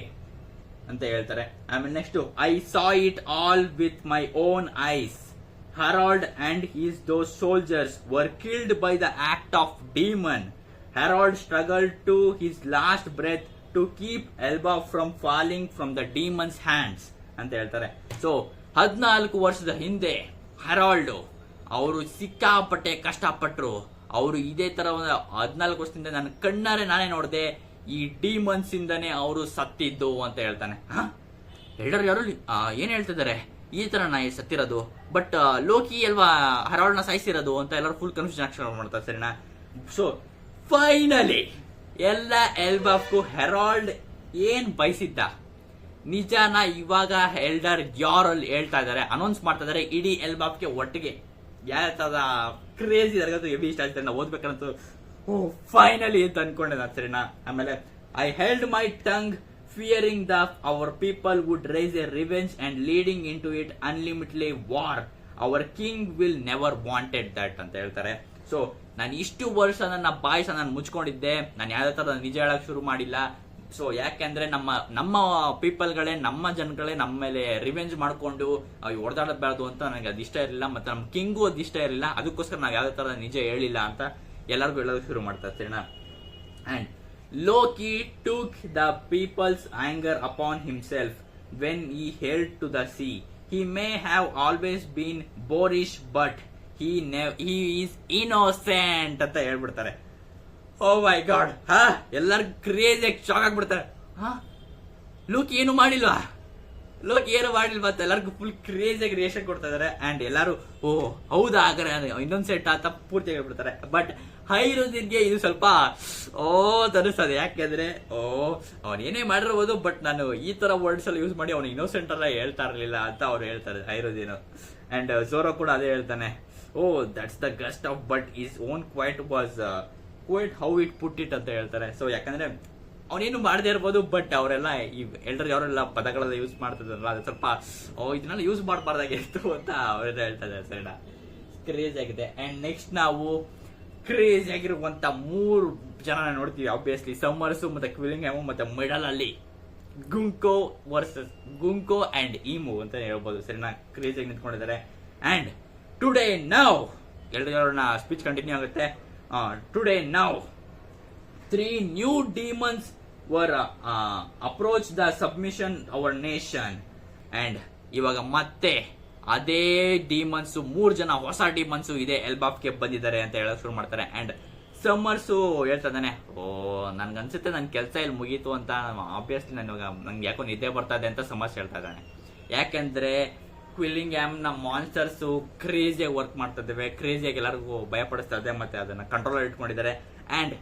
ಅಂತ ಹೇಳ್ತಾರೆ. ಆಮೇಲೆ next, I saw it all with my own eyes. Harold and those soldiers were killed by the act of demon. Harold struggled to his last breath to keep Elbaf from falling from the demon's hands ಅಂತ ಹೇಳ್ತಾರೆ. ಸೊ 14 ವರ್ಷದ ಹಿಂದೆ ಹೆರಾಲ್ಡ್ ಅವರು ಸಿಕ್ಕಾಪಟ್ಟೆ ಕಷ್ಟಪಟ್ಟರು. ಅವರು ಇದೇ ತರ ಒಂದು 14 ವರ್ಷದಿಂದ ನನ್ನ ಕಣ್ಣಾರೆ ನಾನೇ ನೋಡಿದೆ, ಈ ಡಿಮನ್ಸ್ ಇಂದಾನೆ ಅವರು ಸತ್ತಿದ್ದು ಅಂತ ಹೇಳ್ತಾನೆ. ಎಲ್ಡರ್ ಯಾರು ಏನ್ ಹೇಳ್ತಿದ್ದಾರೆ, ಈ ತರ ನಾ ಸತ್ತಿರೋದು, ಬಟ್ ಲೋಕಿ ಅಲ್ವಾ ಹೆರಾಲ್ಡ್ ನ ಸಾಯಿಸಿರೋದು ಅಂತ ಎಲ್ಲರೂ ಫುಲ್ ಕನ್ಫ್ಯೂಷನ್ ಮಾಡ್ತಾರೆ. ಸರಿನಾ? ಸೊ ಫೈನಲಿ ಎಲ್ಲ ಎಲ್ಬಾಫ್ಗೂ ಹೆರಾಲ್ಡ್ ಏನ್ ಬಯಸಿದ್ದ ನಿಜಾನ ಇವಾಗ ಎಲ್ಡರ್ ಯಾರಲ್ಲಿ ಹೇಳ್ತಾ ಇದಾರೆ, ಅನೌನ್ಸ್ ಮಾಡ್ತಾ ಇದಾರೆ ಇಡೀ ಎಲ್ಬಾಫ್ಗೆ ಒಟ್ಟಿಗೆ. ಯಾವ ತರ ಕ್ರೇಜಿ ಎಬಿ ಇಷ್ಟ ಆಗ್ತದೆ, ನಾವು ಓದ್ಬೇಕಂತೂ ಫೈನಲಿ ಅಂತ ಅನ್ಕೊಂಡೆ ನಾನು. ಸರಿನಾ? ಆಮೇಲೆ I held my tongue fearing the our people would rise a revenge and leading in to it unlimitedly war. Our king will never wanted that ಅಂತ ಹೇಳ್ತಾರೆ. ಸೊ ನಾನು ಇಷ್ಟು ವರ್ಷ ನನ್ನ ಬಾಯ್ಸ ನಾನು ಮುಚ್ಕೊಂಡಿದ್ದೆ, ನಾನು ಯಾವ್ದೇ ತರ ನಿಜ ಹೇಳಕ್ ಶುರು ಮಾಡಿಲ್ಲ. ಸೊ ಯಾಕೆಂದ್ರೆ ನಮ್ಮ ಪೀಪಲ್ಗಳೇ, ನಮ್ಮ ಜನಗಳೇ ನಮ್ಮ ಮೇಲೆ ರಿವೆಂಜ್ ಮಾಡ್ಕೊಂಡು ಹೊಡೆದಾಡಬಾರ್ದು ಅಂತ ನನಗೆ ಅದು ಇಷ್ಟ ಇರಲಿಲ್ಲ, ಮತ್ತೆ ನಮ್ಮ ಕಿಂಗು ಅದು ಇಷ್ಟ ಇರಲಿಲ್ಲ. ಅದಕ್ಕೋಸ್ಕರ ನಾವು ಯಾವ್ದೇ ತರ ನಿಜ ಹೇಳಿಲ್ಲ ಅಂತ ಎಲ್ಲರಿಗೂ ಹೇಳೋದಕ್ಕೆ ಶುರು ಮಾಡ್ತಾ ಇರ್ತೀನ. And Loki took the people's anger upon himself when he held to the sea. He may have always been boorish, but he is innocent ಅಂತ ಹೇಳ್ಬಿಡ್ತಾರೆ. ಓ ಮೈ ಗಾಡ್, ಎಲ್ಲರಿಗೂ ಕ್ರೇಜಿಯಾಗಿ ಶಾಕ್ ಆಗ್ಬಿಡ್ತಾರೆ. ಲೋಕಿ ಏನು ಮಾಡಿಲ್ವಾ ಅಂತ ಎಲ್ಲರಿಗೂ ಫುಲ್ ಕ್ರೇಜಿಯಾಗಿ ರಿಯಾಕ್ಷನ್ ಕೊಡ್ತಾ ಇದಾರೆ. ಅಂಡ್ ಎಲ್ಲರೂ ಓ ಹೌದಾ ಹಾಗಾದ್ರೆ ಇನ್ನೊಂದ್ ಸೆಟ್ ಅಂತ ಪೂರ್ತಿ ಹೇಳ್ಬಿಡ್ತಾರೆ. ಬಟ್ ಹೈರೋದಿನ್ಗೆ ಇದು ಸ್ವಲ್ಪ ತರಿಸ್ತದೆ. ಯಾಕೆಂದ್ರೆ ಅವನ್ ಏನೇ ಮಾಡಿರ್ಬೋದು, ಬಟ್ ನಾನು ಈ ತರ ವರ್ಡ್ಸ್ ಎಲ್ಲ ಯೂಸ್ ಮಾಡಿ ಅವನು ಇನ್ನೋಸೆಂಟ್ ಎಲ್ಲ ಹೇಳ್ತಾ ಇರ್ಲಿಲ್ಲ ಅಂತ ಅವ್ರು ಹೇಳ್ತಾರೆ ಹೈರೋದಿನ್. ಅಂಡ್ ಝೋರೋ ಕೂಡ ಅದೇ ಹೇಳ್ತಾನೆ, that's the gist of but is own quite was quite how it put it ಅಂತ ಹೇಳ್ತಾರೆ. ಸೊ ಯಾಕಂದ್ರೆ ಅವನೇನು ಮಾಡದೇ ಇರ್ಬೋದು, ಬಟ್ ಅವರೆಲ್ಲ ಈ ಎಲ್ಡರ್ ಯಾರೆಲ್ಲ ಪದಗಳೆಲ್ಲ ಯೂಸ್ ಮಾಡ್ತಿದ್ರಲ್ಲ, ಅದು ಸ್ವಲ್ಪ ಇದನ್ನೆಲ್ಲ ಯೂಸ್ ಮಾಡಬಾರ್ದಾಗಿತ್ತು ಅಂತ ಅವರೆಲ್ಲ ಹೇಳ್ತಾ ಇದ್ದಾರೆ. ಸರಿನಾ? ಕ್ರೇಜ್ ಆಗಿದೆ. ಅಂಡ್ ನೆಕ್ಸ್ಟ್ ನಾವು ಕ್ರೇಜ್ ಆಗಿರುವಂತ 3 ಜನ ನೋಡ್ತೀವಿ. ಆಬ್ವಿಯಸ್ಲಿ ಸಮ್ಮರ್ಸ್ ಮತ್ತೆ ಕ್ವಿಲಿಂಗ್ ಹ್ಯಾಮ್ ಮತ್ತೆ ಮಿಡಲ್ ಅಲ್ಲಿ ಗುಂಕೋ ಅಂಡ್ ಈಮು ಅಂತ ಹೇಳ್ಬೋದು. ಸರಿನಾ? ಕ್ರೇಜ್ ಆಗಿ ನಿಂತ್ಕೊಂಡಿದ್ದಾರೆ. ಅಂಡ್ ಟುಡೇ ನೌ ಎಲ್ಲರನ್ನ ಸ್ಪೀಚ್ ಕಂಟಿನ್ಯೂ ಆಗುತ್ತೆ. Today now 3 new demons were approached the submission our nation. And ಇವಾಗ ಮತ್ತೆ ಅದೇ ಡಿಮನ್ಸ್ 3 ಜನ ಹೊಸ ಡಿಮನ್ಸ್ ಇದೆ ಎಲ್ಬಾಫ್ಗೆ ಬಂದಿದ್ದಾರೆ ಅಂತ ಹೇಳಕ್ ಶುರು ಮಾಡ್ತಾರೆ. ಅಂಡ್ ಸಮ್ಮರ್ಸ್ ಹೇಳ್ತಾ ಇದ್ದಾನೆ, ನನ್ಗನ್ಸುತ್ತೆ ನನ್ ಕೆಲಸ ಇಲ್ಲಿ ಮುಗೀತು ಅಂತ. ಆಬ್ವಿಯಸ್ಲಿ ನಂಗೆ ಯಾಕೋ ನಿದ್ದೆ ಬರ್ತಾ ಇದೆ ಅಂತ ಸಮ್ಮರ್ಸ್ ಹೇಳ್ತಾ ಇದ್ದಾನೆ. ಯಾಕೆಂದ್ರೆ ಕ್ವಿಲ್ಲಿಂಗ್ ಹ್ಯಾಮ್ ನ ಮಾನ್ಸ್ಟರ್ಸ್ ಕ್ರೇಜಿಯಾಗಿ ವರ್ಕ್ ಮಾಡ್ತಾ ಇದ್ದೇವೆ, ಕ್ರೇಜಿಯಾಗಿ ಎಲ್ಲರಿಗೂ ಭಯ ಪಡಿಸ್ತಾ ಇದೆ, ಮತ್ತೆ ಅದನ್ನ ಕಂಟ್ರೋಲ್ ಇಟ್ಕೊಂಡಿದ್ದಾರೆ. ಅಂಡ್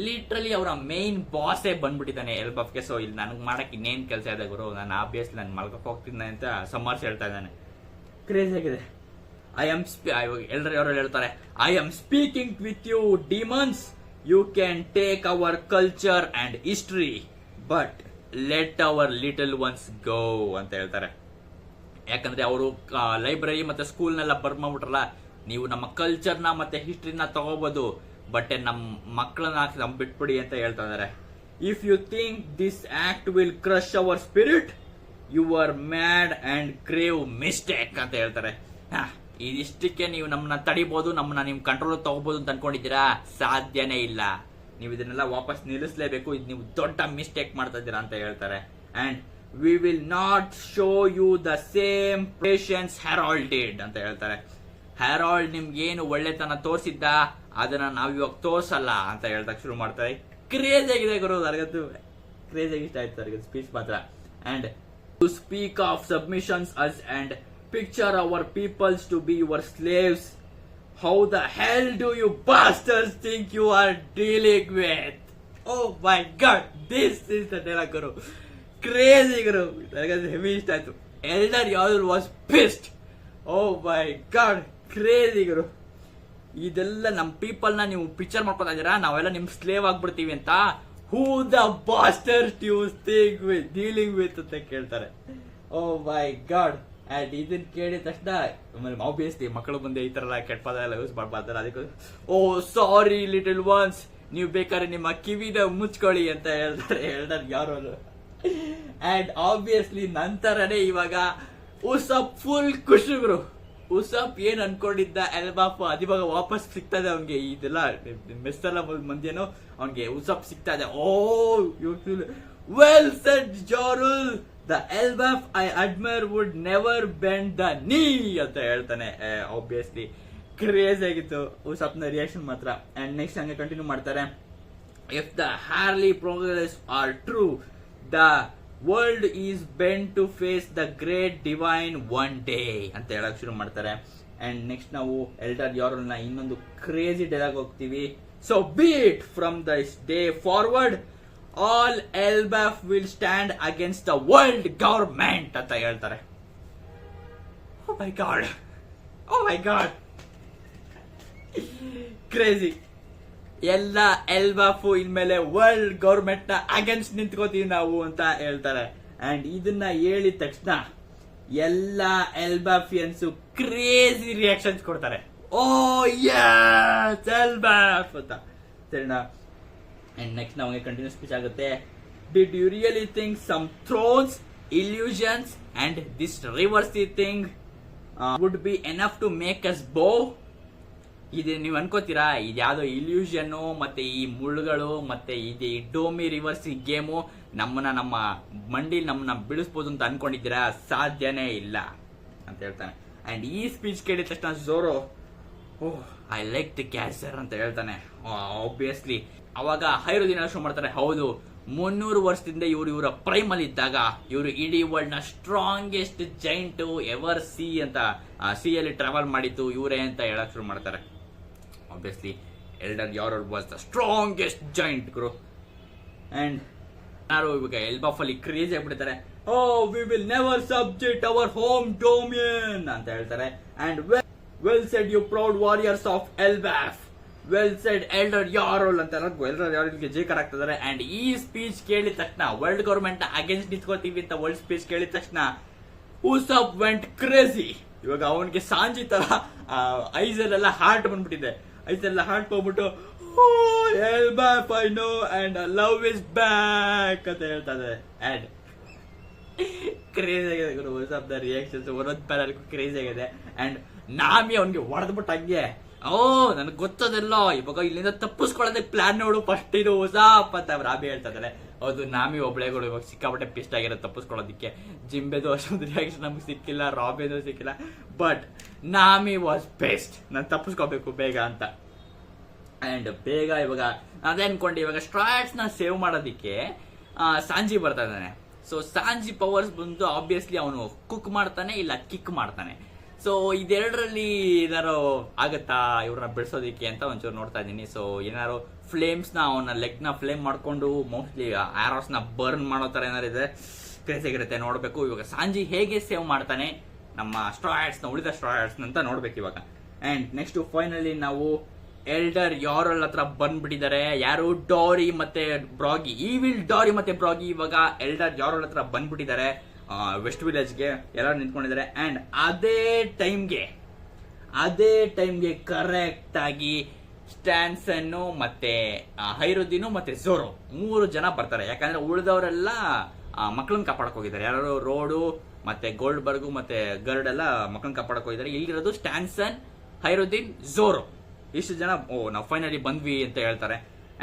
ಲಿಟ್ರಲಿ ಅವರ ಮೇನ್ ಬಾಸೇ ಬಂದ್ಬಿಟ್ಟಿದ್ದಾನೆ ಎಲ್ಬಾಫ್ಗೆ. ಸೊ ಇಲ್ಲಿ ನನಗೆ ಮಾಡಕ್ ಇನ್ನೇನ್ ಕೆಲಸ ಇದೆ ಗುರು, ನಾನು ಆಬ್ವಿಯಸ್ಲಿ ನಾನು ಮಲ್ಕಕ್ ಹೋಗ್ತಿದ್ದೆ ಅಂತ ಸಮ್ಮರ್ಸ್ ಹೇಳ್ತಾ ಇದ್ದಾನೆ. ಕ್ರೇಜ್ ಆಗಿದೆ. ಎಲ್ಲರೂ ಹೇಳ್ತಾರೆ, I am speaking with you demons, you can take our culture and history, but let our little ones go ಅಂತ ಹೇಳ್ತಾರೆ. ಯಾಕಂದ್ರೆ ಅವರು ಲೈಬ್ರರಿ ಮತ್ತೆ ಸ್ಕೂಲ್ನೆಲ್ಲ ಬರ್ಮಾಡ್ಬಿಟ್ರಲ್ಲ, ನೀವು ನಮ್ಮ ಕಲ್ಚರ್ನ ಮತ್ತೆ ಹಿಸ್ಟ್ರಿನ ತಗೋಬಹುದು, ಬಟ್ ನಮ್ಮ ಮಕ್ಕಳನ್ನ ನಮ್ ಬಿಟ್ಬಿಡಿ ಅಂತ ಹೇಳ್ತಾ ಇದಾರೆ. If you think this act will crush our spirit, you are mad and grave mistake ಅಂತ ಹೇಳ್ತಾರೆ. ಇದಿಷ್ಟಕ್ಕೆ ನೀವು ನಮ್ಮನ್ನ ತಡಿಬಹುದು, ನಮ್ಮನ್ನ ನಿಮ್ ಕಂಟ್ರೋಲ್ ತಗೋಬಹುದು ಅಂತ ಅನ್ಕೊಂಡಿದ್ದೀರಾ? ಸಾಧ್ಯನೇ ಇಲ್ಲ. ನೀವು ಇದನ್ನೆಲ್ಲ ವಾಪಸ್ ನಿಲ್ಲಿಸಲೇಬೇಕು. ಇದು ನೀವು ದೊಡ್ಡ ಮಿಸ್ಟೇಕ್ ಮಾಡ್ತಾ ಇದ್ದೀರಾ ಅಂತ ಹೇಳ್ತಾರೆ. And we will not show you the same patience Harold did ಅಂತ ಹೇಳ್ತಾರೆ. ಹೆರಾಲ್ಡ್ ನಿಮ್ಗೇನು ಒಳ್ಳೆತನ ತೋರಿಸಿದ್ದ ಅದನ್ನ ನಾವ್ ಇವಾಗ ತೋರ್ಸಲ್ಲ ಅಂತ ಹೇಳ್ದಾಗ ಶುರು ಮಾಡ್ತಾರೆ. ಕ್ರೇಜ್ ಆಗಿದೆ ಗುರು, ನನಗಂತೂ ಕ್ರೇಜ್ ಆಗಿ ಇಷ್ಟ ಆಯ್ತು ನನಗೆ ಸ್ಪೀಚ್ ಮಾತ್ರ. And to speak of submissions us and picture our peoples to be your slaves, how the hell do you bastards think you are dealing with? Oh my god, this is the dialogue ಗುರು. ಕ್ರೇಜಿ ಗುರು, ನನಗಂತೂ ಹೆವಿ ಇಷ್ಟ ಆಯ್ತು. ಎಲ್ಡರ್ ಯಾವ್ದು was pissed. Oh my god, crazy ಗುರು. ಇದೆಲ್ಲ ನಮ್ ಪೀಪಲ್ ನ ನೀವು ಪಿಕ್ಚರ್ ಮಾಡ್ಕೊತಾ ಇದೀರಾ, ನಾವೆಲ್ಲ ನಿಮ್ ಸ್ಲೇವ್ ಆಗ್ಬಿಡ್ತೀವಿ ಅಂತ. Who the bastards you think with dealing with ಅಂತ ಕೇಳ್ತಾರೆ. ಓ ಮೈ ಗಾಡ್. ಅಂಡ್ ಇದನ್ನ ಕೇಳಿದ ತಕ್ಷಣ ಆಬ್ವಿಯಸ್ಲಿ ಮಕ್ಕಳು ಮುಂದೆ ಈ ತರ ಎಲ್ಲ ಕೆಟ್ಟ ಪದ ಎಲ್ಲ ಯೂಸ್ ಮಾಡ್ಬಾರ್ದಾರೆ. ಅದಕ್ಕೆ ಓ ಸಾರಿ ಲಿಟಲ್ ಒನ್ಸ್, ನೀವು ಬೇಕಾದ್ರೆ ನಿಮ್ಮ ಕಿವಿನ ಮುಚ್ಕೊಳ್ಳಿ ಅಂತ ಹೇಳ್ತಾರೆ ಎಲ್ಡರ್ ಯಾರು. ಅಂಡ್ ಆಬ್ವಿಯಸ್ಲಿ ನಂತರನೇ ಇವಾಗ ಉಸಪ್ ಫುಲ್ ಖುಷಿಗರು. ಉಸಪ್ ಏನ್ ಅನ್ಕೊಂಡಿದ್ದ ಎಲ್ಬಾಫ್ ಅದಿವಾಗ ವಾಪಸ್ ಸಿಗ್ತಾ ಇದೆ ಅವ್ನಿಗೆ. ಇದೆಲ್ಲ ಮಿಸ್ ಎಲ್ಲ ಮಂದಿನೋ ಅವ್ನಿಗೆ ಉಸಪ್ ಸಿಗ್ತಾ ಇದೆ. Oh well said Jarul, the Elbaf I admire would never bend the knee ಅಂತ ಹೇಳ್ತಾನೆ. ಆಬ್ವಿಯಸ್ಲಿ ಕ್ರೇಜ್ ಆಗಿತ್ತು ಉಸಪ್ನ ರಿಯಾಕ್ಷನ್ ಮಾತ್ರ. ಅಂಡ್ ನೆಕ್ಸ್ಟ್ ಹಂಗೆ ಕಂಟಿನ್ಯೂ ಮಾಡ್ತಾರೆ. If the Harley progress are true, the world is bend to face the great divine one day ಅಂತ ಹೇಳಕ್ ಶುರು ಮಾಡ್ತಾರೆ. ಅಂಡ್ ನೆಕ್ಸ್ಟ್ ನಾವು ಎಲ್ಡರ್ ಯಾರೋಲ್ನ ಇನ್ನೊಂದು ಕ್ರೇಜಿ ಡೈಲಾಗ್ ಹೋಗ್ತೀವಿ. So beat from this day forward all Elbaf will stand against the world government ಅಂತ ಹೇಳ್ತಾರೆ. ಓ my god, O my god, crazy. ಎಲ್ಲ ಎಲ್ಬಾಫು ಇನ್ಮೇಲೆ ವರ್ಲ್ಡ್ ಗವರ್ಮೆಂಟ್ ನ ಅಗೇನ್ಸ್ಟ್ ನಿಂತ್ಕೋತೀವಿ ನಾವು ಅಂತ ಹೇಳ್ತಾರೆ. ಅಂಡ್ ಇದನ್ನ ಹೇಳಿದ ತಕ್ಷಣ ಎಲ್ಲ ಎಲ್ಬಾಫಿಯನ್ಸ್ ಕ್ರೇಜಿ ರಿಯಾಕ್ಷನ್ಸ್ ಕೊಡ್ತಾರೆ. ಓ ಯಸ್ ಎಲ್ಬಾಫ್ ಅಂತ ಸರಿನಾ. ಅಂಡ್ ನೆಕ್ಸ್ಟ್ ನಮಗೆ ಕಂಟಿನ್ಯೂ ಸ್ಪೀಚ್ ಆಗುತ್ತೆ. Did you really think some thrones, illusions and this reverie thing would be enough to make us bow? ಇದು ನೀವು ಅನ್ಕೋತೀರಾ ಇದ್ಯಾವುದೋ ಇಲ್ಯೂಷನ್ ಮತ್ತೆ ಈ ಮುಳ್ಳುಗಳು ಮತ್ತೆ ಇದು ಡೋಮಿ ರಿವರ್ಸ್ ಗೇಮು ನಮ್ಮ ಮಂಡಿ ನಮ್ಮನ್ನ ಬೀಳಿಸ್ಬೋದು ಅಂತ ಅನ್ಕೊಂಡಿದ್ದೀರಾ? ಸಾಧ್ಯನೇ ಇಲ್ಲ ಅಂತ ಹೇಳ್ತಾನೆ. ಅಂಡ್ ಈ ಸ್ಪೀಚ್ ಕೇಳಿದ ತಕ್ಷಣ ಝೋರೋ ಓಹ್ ಐ ಲೈಕ್ ದಿ ಕ್ಯಾಸರ್ ಅಂತ ಹೇಳ್ತಾನೆ. ಆಬ್ವಿಯಸ್ಲಿ ಅವಾಗ ಹೈರುದ್ದೀನ್ ಶೋ ಮಾಡ್ತಾರೆ. ಹೌದು, 300 ವರ್ಷದಿಂದ ಇವರ ಪ್ರೈಮ್ ಅಲ್ಲಿ ಇದ್ದಾಗ ಇವರು ಇಡೀ ವರ್ಲ್ಡ್ ನ ಸ್ಟ್ರಾಂಗೆಸ್ಟ್ ಜೈಂಟ್ ಎವರ್ ಸಿ ಅಂತ ಸಿಯಲ್ಲಿ ಟ್ರಾವೆಲ್ ಮಾಡಿತ್ತು ಇವರೇ ಅಂತ ಹೇಳಕ್ ಶುರು ಮಾಡ್ತಾರೆ. Obviously elder Jarul was the strongest giant ಗುರು. ಅಂಡ್ ಯಾರು ಇವಾಗ ಎಲ್ಬಾಫ್ ಅಲ್ಲಿ ಕ್ರೇಜ್ ಆಗ್ಬಿಡ್ತಾರೆ. Oh we will never subject our home dominion ಅಂತ ಹೇಳ್ತಾರೆ. And well said you proud warriors of Elbaf, well said elder Jarul ಅಂತ ಎಲ್ಡರ್ ಯಾರೋಲ್ಗೆ ಜೇಕರ್ ಆಗ್ತಿದ್ದಾರೆ. ಅಂಡ್ ಈ ಸ್ಪೀಚ್ ಕೇಳಿದ ತಕ್ಷಣ ವರ್ಲ್ಡ್ ಗವರ್ಮೆಂಟ್ ಅಗೇನ್ಸ್ಟ್ ನಿಂತ್ಕೋತೀವಿ ಅಂತ ವರ್ಲ್ಡ್ ಸ್ಪೀಚ್ ಕೇಳಿದ ತಕ್ಷಣ ಉಸಪ್ ವೆಂಟ್ ಕ್ರೇಜಿ. ಇವಾಗ ಅವನಿಗೆ ಸಾಂಜಿ ತರ ಐಸಲ್ಲೆಲ್ಲ ಹಾರ್ಟ್ ಬಂದ್ಬಿಟ್ಟಿದೆ. ಐಸೆಲ್ಲ ಹಾರ್ಟ್ ಹೋಗ್ಬಿಟ್ಟು Elbaf I know and love is back ಅಂತ ಹೇಳ್ತಾರೆ. ಅಂಡ್ ಕ್ರೇಜ್ ಆಗಿದೆ ಗುರು ಉಸಪ್ ದ ರಿಯಾಕ್ಷನ್ಸ್ ಒಂದೊಂದು ಪ್ಯಾರಲ್ ಕ್ರೇಜ್ ಆಗಿದೆ. ಅಂಡ್ ನಾಮಿ ಅವನ್ಗೆ ಹೊಡೆದ್ಬಿಟ್ಟು ಹಂಗೆ ನನಗೆ ಗೊತ್ತದಲ್ಲ ಇವಾಗ ಇಲ್ಲಿಂದ ತಪ್ಪಿಸ್ಕೊಳ್ಳೋದಕ್ಕೆ ಪ್ಲಾನ್ ನೋಡು ಫಸ್ಟ್ ಇದು ಉಸಪ್ ಅಂತ ರಾಬಿ ಹೇಳ್ತಾ ಇದ್ದಾರೆ. ಹೌದು, ನಾಮಿ ಒಬ್ಳೆಗಳು ಇವಾಗ ಸಿಕ್ಕಾಪಟ್ಟೆ ಪಿಸ್ಟ್ ಆಗಿರೋ ತಪ್ಪಿಸ್ಕೊಳ್ಳೋದಕ್ಕೆ. ಜಿಂಬೆದು ಅಷ್ಟೊಂದು ರಿಯಾಕ್ಷನ್ ನಮ್ಗೆ ಸಿಕ್ಕಿಲ್ಲ, ರಾಬಿದು ಸಿಕ್ಕಿಲ್ಲ, ಬಟ್ ನಾಮಿ ವಾಸ್ ಬೆಸ್ಟ್. ನಾನು ತಪ್ಪಿಸ್ಕೋಬೇಕು ಬೇಗ ಅಂತ. ಅಂಡ್ ಬೇಗ ಇವಾಗ ಅದೇ ಅನ್ಕೊಂಡು ಇವಾಗ ಸ್ಟ್ರಾಟ್ಸ್ ನ ಸೇವ್ ಮಾಡೋದಿಕ್ಕೆ ಸಾಂಜಿ ಬರ್ತಾ ಇದ್ದಾನೆ. ಸೊ ಸಾಂಜಿ ಪವರ್ಸ್ ಬಂದು ಆಬ್ವಿಯಸ್ಲಿ ಅವನು ಕುಕ್ ಮಾಡ್ತಾನೆ ಇಲ್ಲ ಕಿಕ್ ಮಾಡ್ತಾನೆ. ಸೊ ಇದೆರಡರಲ್ಲಿ ಏನಾರು ಆಗತ್ತಾ ಇವ್ರನ್ನ ಬಿಡಿಸೋದಿಕ್ಕೆ ಅಂತ ಒಂಚೂರು ನೋಡ್ತಾ ಇದ್ದೀನಿ. ಸೊ ಏನಾರು ಫ್ಲೇಮ್ಸ್ ನ ಅವನ ಲೆಗ್ ನ ಫ್ಲೇಮ್ ಮಾಡ್ಕೊಂಡು ಮೋಸ್ಟ್ಲಿ ಆರೋಸ್ ನ ಬರ್ನ್ ಮಾಡೋ ತರ ಏನಾರು ಇದೆ, ಕ್ರೇಜ್ ಆಗಿರುತ್ತೆ ನೋಡ್ಬೇಕು. ಇವಾಗ ಸಾಂಜಿ ಹೇಗೆ ಸೇವ್ ಮಾಡ್ತಾನೆ ನಮ್ಮ ಸ್ಟ್ರಾಟ್ಸ್ ನ, ಉಳಿದ ಸ್ಟ್ರಾಟ್ಸ್ ಅಂತ ನೋಡ್ಬೇಕು ಇವಾಗ. ಅಂಡ್ ನೆಕ್ಸ್ಟ್ ಫೈನಲಿ ನಾವು ಎಲ್ಡರ್ ಯಾರೋಲ್ ಹತ್ರ ಬಂದ್ಬಿಟ್ಟಿದ್ದಾರೆ. ಯಾರು? ಡಾರಿ ಮತ್ತೆ ಬ್ರಾಗಿ. ಈವಿಲ್ ಡಾರಿ ಮತ್ತೆ ಬ್ರಾಗಿ ಇವಾಗ ಎಲ್ಡರ್ ಯಾರೋಲ್ ಹತ್ರ ಬಂದ್ಬಿಟ್ಟಿದ್ದಾರೆ ವೆಸ್ಟ್ ವಿಲೇಜ್ಗೆ. ಎಲ್ಲರೂ ನಿಂತ್ಕೊಂಡಿದ್ದಾರೆ. ಅಂಡ್ ಅದೇ ಟೈಮ್ಗೆ ಕರೆಕ್ಟ್ ಆಗಿ ಸ್ಟ್ಯಾನ್ಸನ್ ಮತ್ತೆ ಹೈರುದ್ದೀನು ಮತ್ತೆ ಝೋರೋ 3 ಜನ ಬರ್ತಾರೆ. ಯಾಕಂದ್ರೆ ಉಳಿದವರೆಲ್ಲ ಮಕ್ಕಳನ್ನ ಕಾಪಾಡಕ್ ಹೋಗಿದ್ದಾರೆ. ಯಾರು? ರೋಡು ಮತ್ತೆ ಗೋಲ್ಡ್ ಬರ್ಗು ಮತ್ತೆ ಗರ್ಡ್ ಎಲ್ಲ ಮಕ್ಕಳನ್ನ ಕಾಪಾಡಕ್ ಹೋಗಿದ್ದಾರೆ. ಇಲ್ಲಿರೋದು ಸ್ಟ್ಯಾನ್ಸನ್, ಹೈರುದ್ದೀನ್, ಝೋರೋ. ಇಷ್ಟು ಜನ ನಾವು ಫೈನಲಿ ಬಂದ್ವಿ ಅಂತ ಹೇಳ್ತಾರೆ.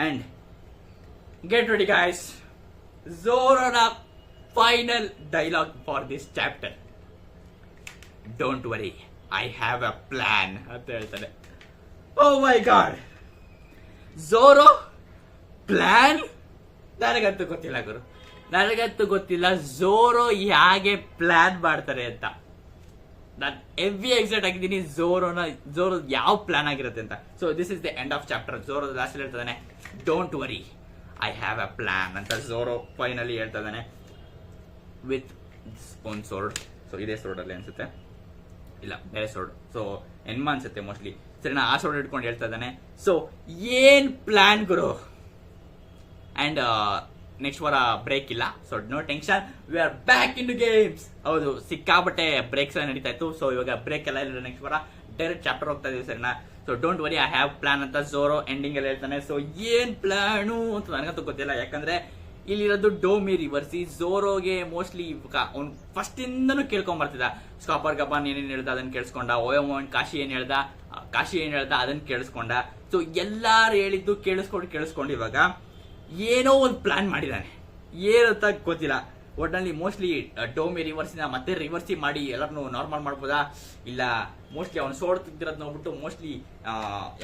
ಅಂಡ್ ಗೆಟ್ ರೆಡಿ ಗೈಸ್, ಝೋರೋನ final dialogue for this chapter. Don't worry, I have a plan ಅಂತ ಹೇಳ್ತಾನೆ. Oh my god, Zoro plan? ನನಗಂತೂ ಗೊತ್ತಿಲ್ಲ ಗುರು, ನನಗಂತೂ ಗೊತ್ತಿಲ್ಲ ಝೋರೋ ಹೇಗೆ ಪ್ಲಾನ್ ಮಾಡ್ತಾರೆ ಅಂತ. ನಾನು ಹೆವಿ ಎಕ್ಸೈಟ್ ಆಗಿದ್ದೀನಿ ಝೋರೋ ಯಾವ ಪ್ಲಾನ್ ಆಗಿರುತ್ತೆ ಅಂತ. So this is the end of chapter. Zoro last ಹೇಳ್ತಾನೆ don't worry I have a plan ಅಂತ ಝೋರೋ ಫೈನಲಿ ಹೇಳ್ತಾ ಇದ್ದಾನೆ ವಿತ್ ಓನ್ ಸೋರ್ಡ್. ಸೊ ಇದೇ ಸೋರ್ಡ್ ಅಲ್ಲಿ ಅನ್ಸುತ್ತೆ, ಇಲ್ಲ ಬೇರೆ ಸೋರ್ಡ್. ಸೊ ಎನ್ಮಾ ಅನ್ಸುತ್ತೆ ಮೋಸ್ಟ್ಲಿ. ಸರಿ, ನಾ ಆ ಸೋರ್ಡ್ ಇಟ್ಕೊಂಡು ಹೇಳ್ತಾ ಇದ್ದಾನೆ. ಸೊ ಏನ್ ಪ್ಲಾನ್ ಗುರು? ಅಂಡ್ ನೆಕ್ಸ್ಟ್ ವಾರ ಬ್ರೇಕ್ ಇಲ್ಲ, so no tension, we are back in games. ಹೌದು, ಸಿಕ್ಕಾಬಟ್ಟೆ ಬ್ರೇಕ್ಸ್ ಎಲ್ಲ ನಡೀತಾ ಇತ್ತು. ಸೊ ಇವಾಗ ಬ್ರೇಕ್ ಎಲ್ಲ ಇಲ್ಲ, ನೆಕ್ಸ್ಟ್ ವಾರ ಡೈರೆಕ್ಟ್ ಚಾಪ್ಟರ್ ಹೋಗ್ತಾ ಇದೀವಿ ಸರಿನಾ. So don't worry I have plan ಅಂತ ಝೋರೋ ಎಂಡಿಂಗ್ ಎಲ್ಲ ಹೇಳ್ತಾನೆ. ಸೊ ಏನ್ ಪ್ಲಾನು ಅಂತ ನನಗಂತೂ ಗೊತ್ತಿಲ್ಲ, ಯಾಕಂದ್ರೆ ಇಲ್ಲಿರೋದು ಡೋಮಿ ರಿವರ್ಸಿ. ಝೋರೋಗೆ ಮೋಸ್ಟ್ಲಿ ಅವ್ನು ಫಸ್ಟ್ ಇಂದನೂ ಕೇಳ್ಕೊಂಡ್ ಬರ್ತಿದ್ದ. ಸ್ಕಾಪರ್ ಗಬಾನ್ ಏನೇನ್ ಹೇಳ್ದ ಅದನ್ನ ಕೇಳಿಸ್ಕೊಂಡ, ಓಯಮೋನ್ ಕಾಶಿ ಏನ್ ಹೇಳ್ದ ಅದನ್ನ ಕೇಳಿಸ್ಕೊಂಡ. ಸೊ ಎಲ್ಲಾರು ಹೇಳಿದ್ದು ಕೇಳಿಸ್ಕೊಂಡು ಇವಾಗ ಏನೋ ಒಂದು ಪ್ಲಾನ್ ಮಾಡಿದಾನೆ, ಏನಂತ ಗೊತ್ತಿಲ್ಲ. ಒಟ್ನಲ್ಲಿ ಮೋಸ್ಟ್ಲಿ ಡೋಮಿ ರಿವರ್ಸಿನ ಮತ್ತೆ ರಿವರ್ಸಿ ಮಾಡಿ ಎಲ್ಲರನ್ನು ನಾರ್ಮಲ್ ಮಾಡ್ಬೋದಾ, ಇಲ್ಲ ಮೋಸ್ಟ್ಲಿ ಅವ್ನು ಸೋಡ್ತಿರೋದ್ ನೋಡ್ಬಿಟ್ಟು ಮೋಸ್ಟ್ಲಿ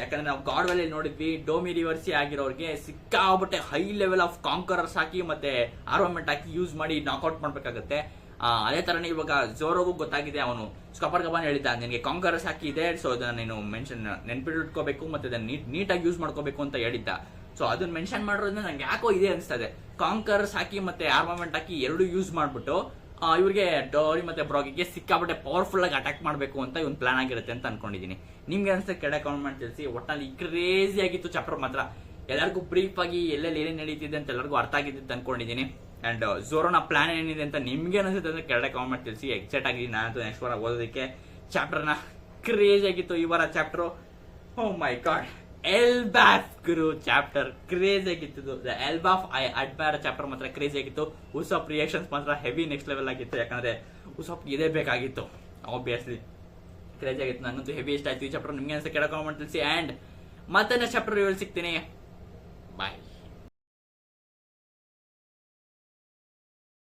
ಯಾಕಂದ್ರೆ ನಾವು ಗಾಡ್ ವ್ಯಾಲಿ ನೋಡಿದ್ವಿ, ಡೋಮಿ ರಿವರ್ಸಿ ಆಗಿರೋರಿಗೆ ಸಿಕ್ಕಾಬಿಟ್ಟೆ ಹೈ ಲೆವೆಲ್ ಆಫ್ ಕಾಂಕರರ್ಸ್ ಹಾಕಿ ಮತ್ತೆ ಆರ್ಮಮೆಂಟ್ ಹಾಕಿ ಯೂಸ್ ಮಾಡಿ ನಾಕ್ಔಟ್ ಮಾಡ್ಬೇಕಾಗತ್ತೆ. ಅದೇ ತರನೇ ಇವಾಗ ಝೋರೋಗೂ ಗೊತ್ತಾಗಿದೆ, ಅವನು ಸ್ಕಾಪರ್ ಗಬಾನ್ ಹೇಳಿದ್ದ ನಿನಗೆ ಕಾಂಕರರ್ಸ್ ಹಾಕಿ ಇದೆ, ಸೊ ಅದನ್ನ ನೀನು ನೆನ್ಪಿಟ್ಕೋಬೇಕು ಮತ್ತೆ ಅದನ್ನ ನೀಟಾಗಿ ಯೂಸ್ ಮಾಡ್ಕೋಬೇಕು ಅಂತ ಹೇಳಿದ್ದ. ಸೊ ಅದನ್ನ ಮೆನ್ಷನ್ ಮಾಡೋದ್ರಿಂದ ನಂಗೆ ಯಾಕೋ ಇದೆ ಅನಿಸ್ತದೆ, ಕಾಂಕರರ್ಸ್ ಹಾಕಿ ಮತ್ತೆ ಆರ್ಮಮೆಂಟ್ ಹಾಕಿ ಎರಡು ಯೂಸ್ ಮಾಡ್ಬಿಟ್ಟು ಇವ್ರಿಗೆ ಡೋರಿ ಮತ್ತೆ ಬ್ರಾಗಿಗೆ ಸಿಕ್ಕಾಬಿಟ್ಟೆ ಪವರ್ಫುಲ್ ಆಗಿ ಅಟ್ಯಾಕ್ ಮಾಡಬೇಕು ಅಂತ ಒಂದು ಪ್ಲಾನ್ ಆಗಿರುತ್ತೆ ಅಂತ ಅನ್ಕೊಂಡಿದ್ದೀನಿ. ನಿಮ್ಗೆ ಅನ್ಸುತ್ತೆ ಕೆಳಗೆ ಕಾಮೆಂಟ್ ಮಾಡಿ ತಿಳಿಸಿ. ಒಟ್ಟಿನಲ್ಲಿ ಕ್ರೇಜಿ ಆಗಿತ್ತು ಚಾಪ್ಟರ್ ಮಾತ್ರ, ಎಲ್ಲರಿಗೂ ಬ್ರೀಫ್ ಆಗಿ ಎಲ್ಲೆಲ್ಲಿ ಏನೇನು ನಡೀತಿದೆ ಅಂತ ಎಲ್ಲರಿಗೂ ಅರ್ಥ ಆಗಿದ್ದು ಅನ್ಕೊಂಡಿದ್ದೀನಿ. ಅಂಡ್ ಝೋರೋನ ಪ್ಲಾನ್ ಏನಿದೆ ಅಂತ ನಿಮ್ಗೆ ಅನಿಸುತ್ತೆ ಅಂದ್ರೆ ಕೆಳಗೆ ಕಾಮೆಂಟ್ ಮಾಡಿ ತಿಳಿಸಿ. ಎಕ್ಸೈಟ್ ಆಗಿದ್ದೀನಿ ನಾನಂತೂ ನೆಕ್ಸ್ಟ್ ವಾರ ಓದೋದಕ್ಕೆ. ಚಾಪ್ಟರ್ನ ಕ್ರೇಜ್ ಆಗಿತ್ತು ಈ ವಾರ chapter. O my god, ಎಲ್ಬಾಫ್ Guru chapter craze ಆಗಿತ್ತು. ಎಲ್ಬಾಫ್ ಐ ಅಡ್ಮೈರ್ ಚಾಪ್ಟರ್ ಮಾತ್ರ ಕ್ರೇಜ್ ಆಗಿತ್ತು. ಉಸಾಪ್ ರಿಯಾಕ್ಷನ್ಸ್ ಮಾತ್ರ ಹೆವಿ ನೆಕ್ಸ್ಟ್ ಲೆವೆಲ್ ಆಗಿತ್ತು, ಯಾಕಂದ್ರೆ ಉಸಾಪ್ ಇದೇ ಬೇಕಾಗಿತ್ತು ಆಬ್ವಿಯಸ್ಲಿ. ಕ್ರೇಜ್ ಆಗಿತ್ತು, ನನಗಂತೂ ಹೆವಿ ಇಷ್ಟ ಆಯ್ತು ಈ ಚಾಪ್ಟರ್. ನಿಮ್ಗೆ ಅನ್ಸುತ್ತೆ ಕೆಳಗೆ ಕಾಮೆಂಟ್ ತಿಳಿಸಿ. ಅಂಡ್ ಮತ್ತೆ ನೆಕ್ಸ್ಟ್ ಚಾಪ್ಟರ್ ರಿವ್ಯೂ ಸಿಗ್ತೀನಿ. ಬಾಯ್.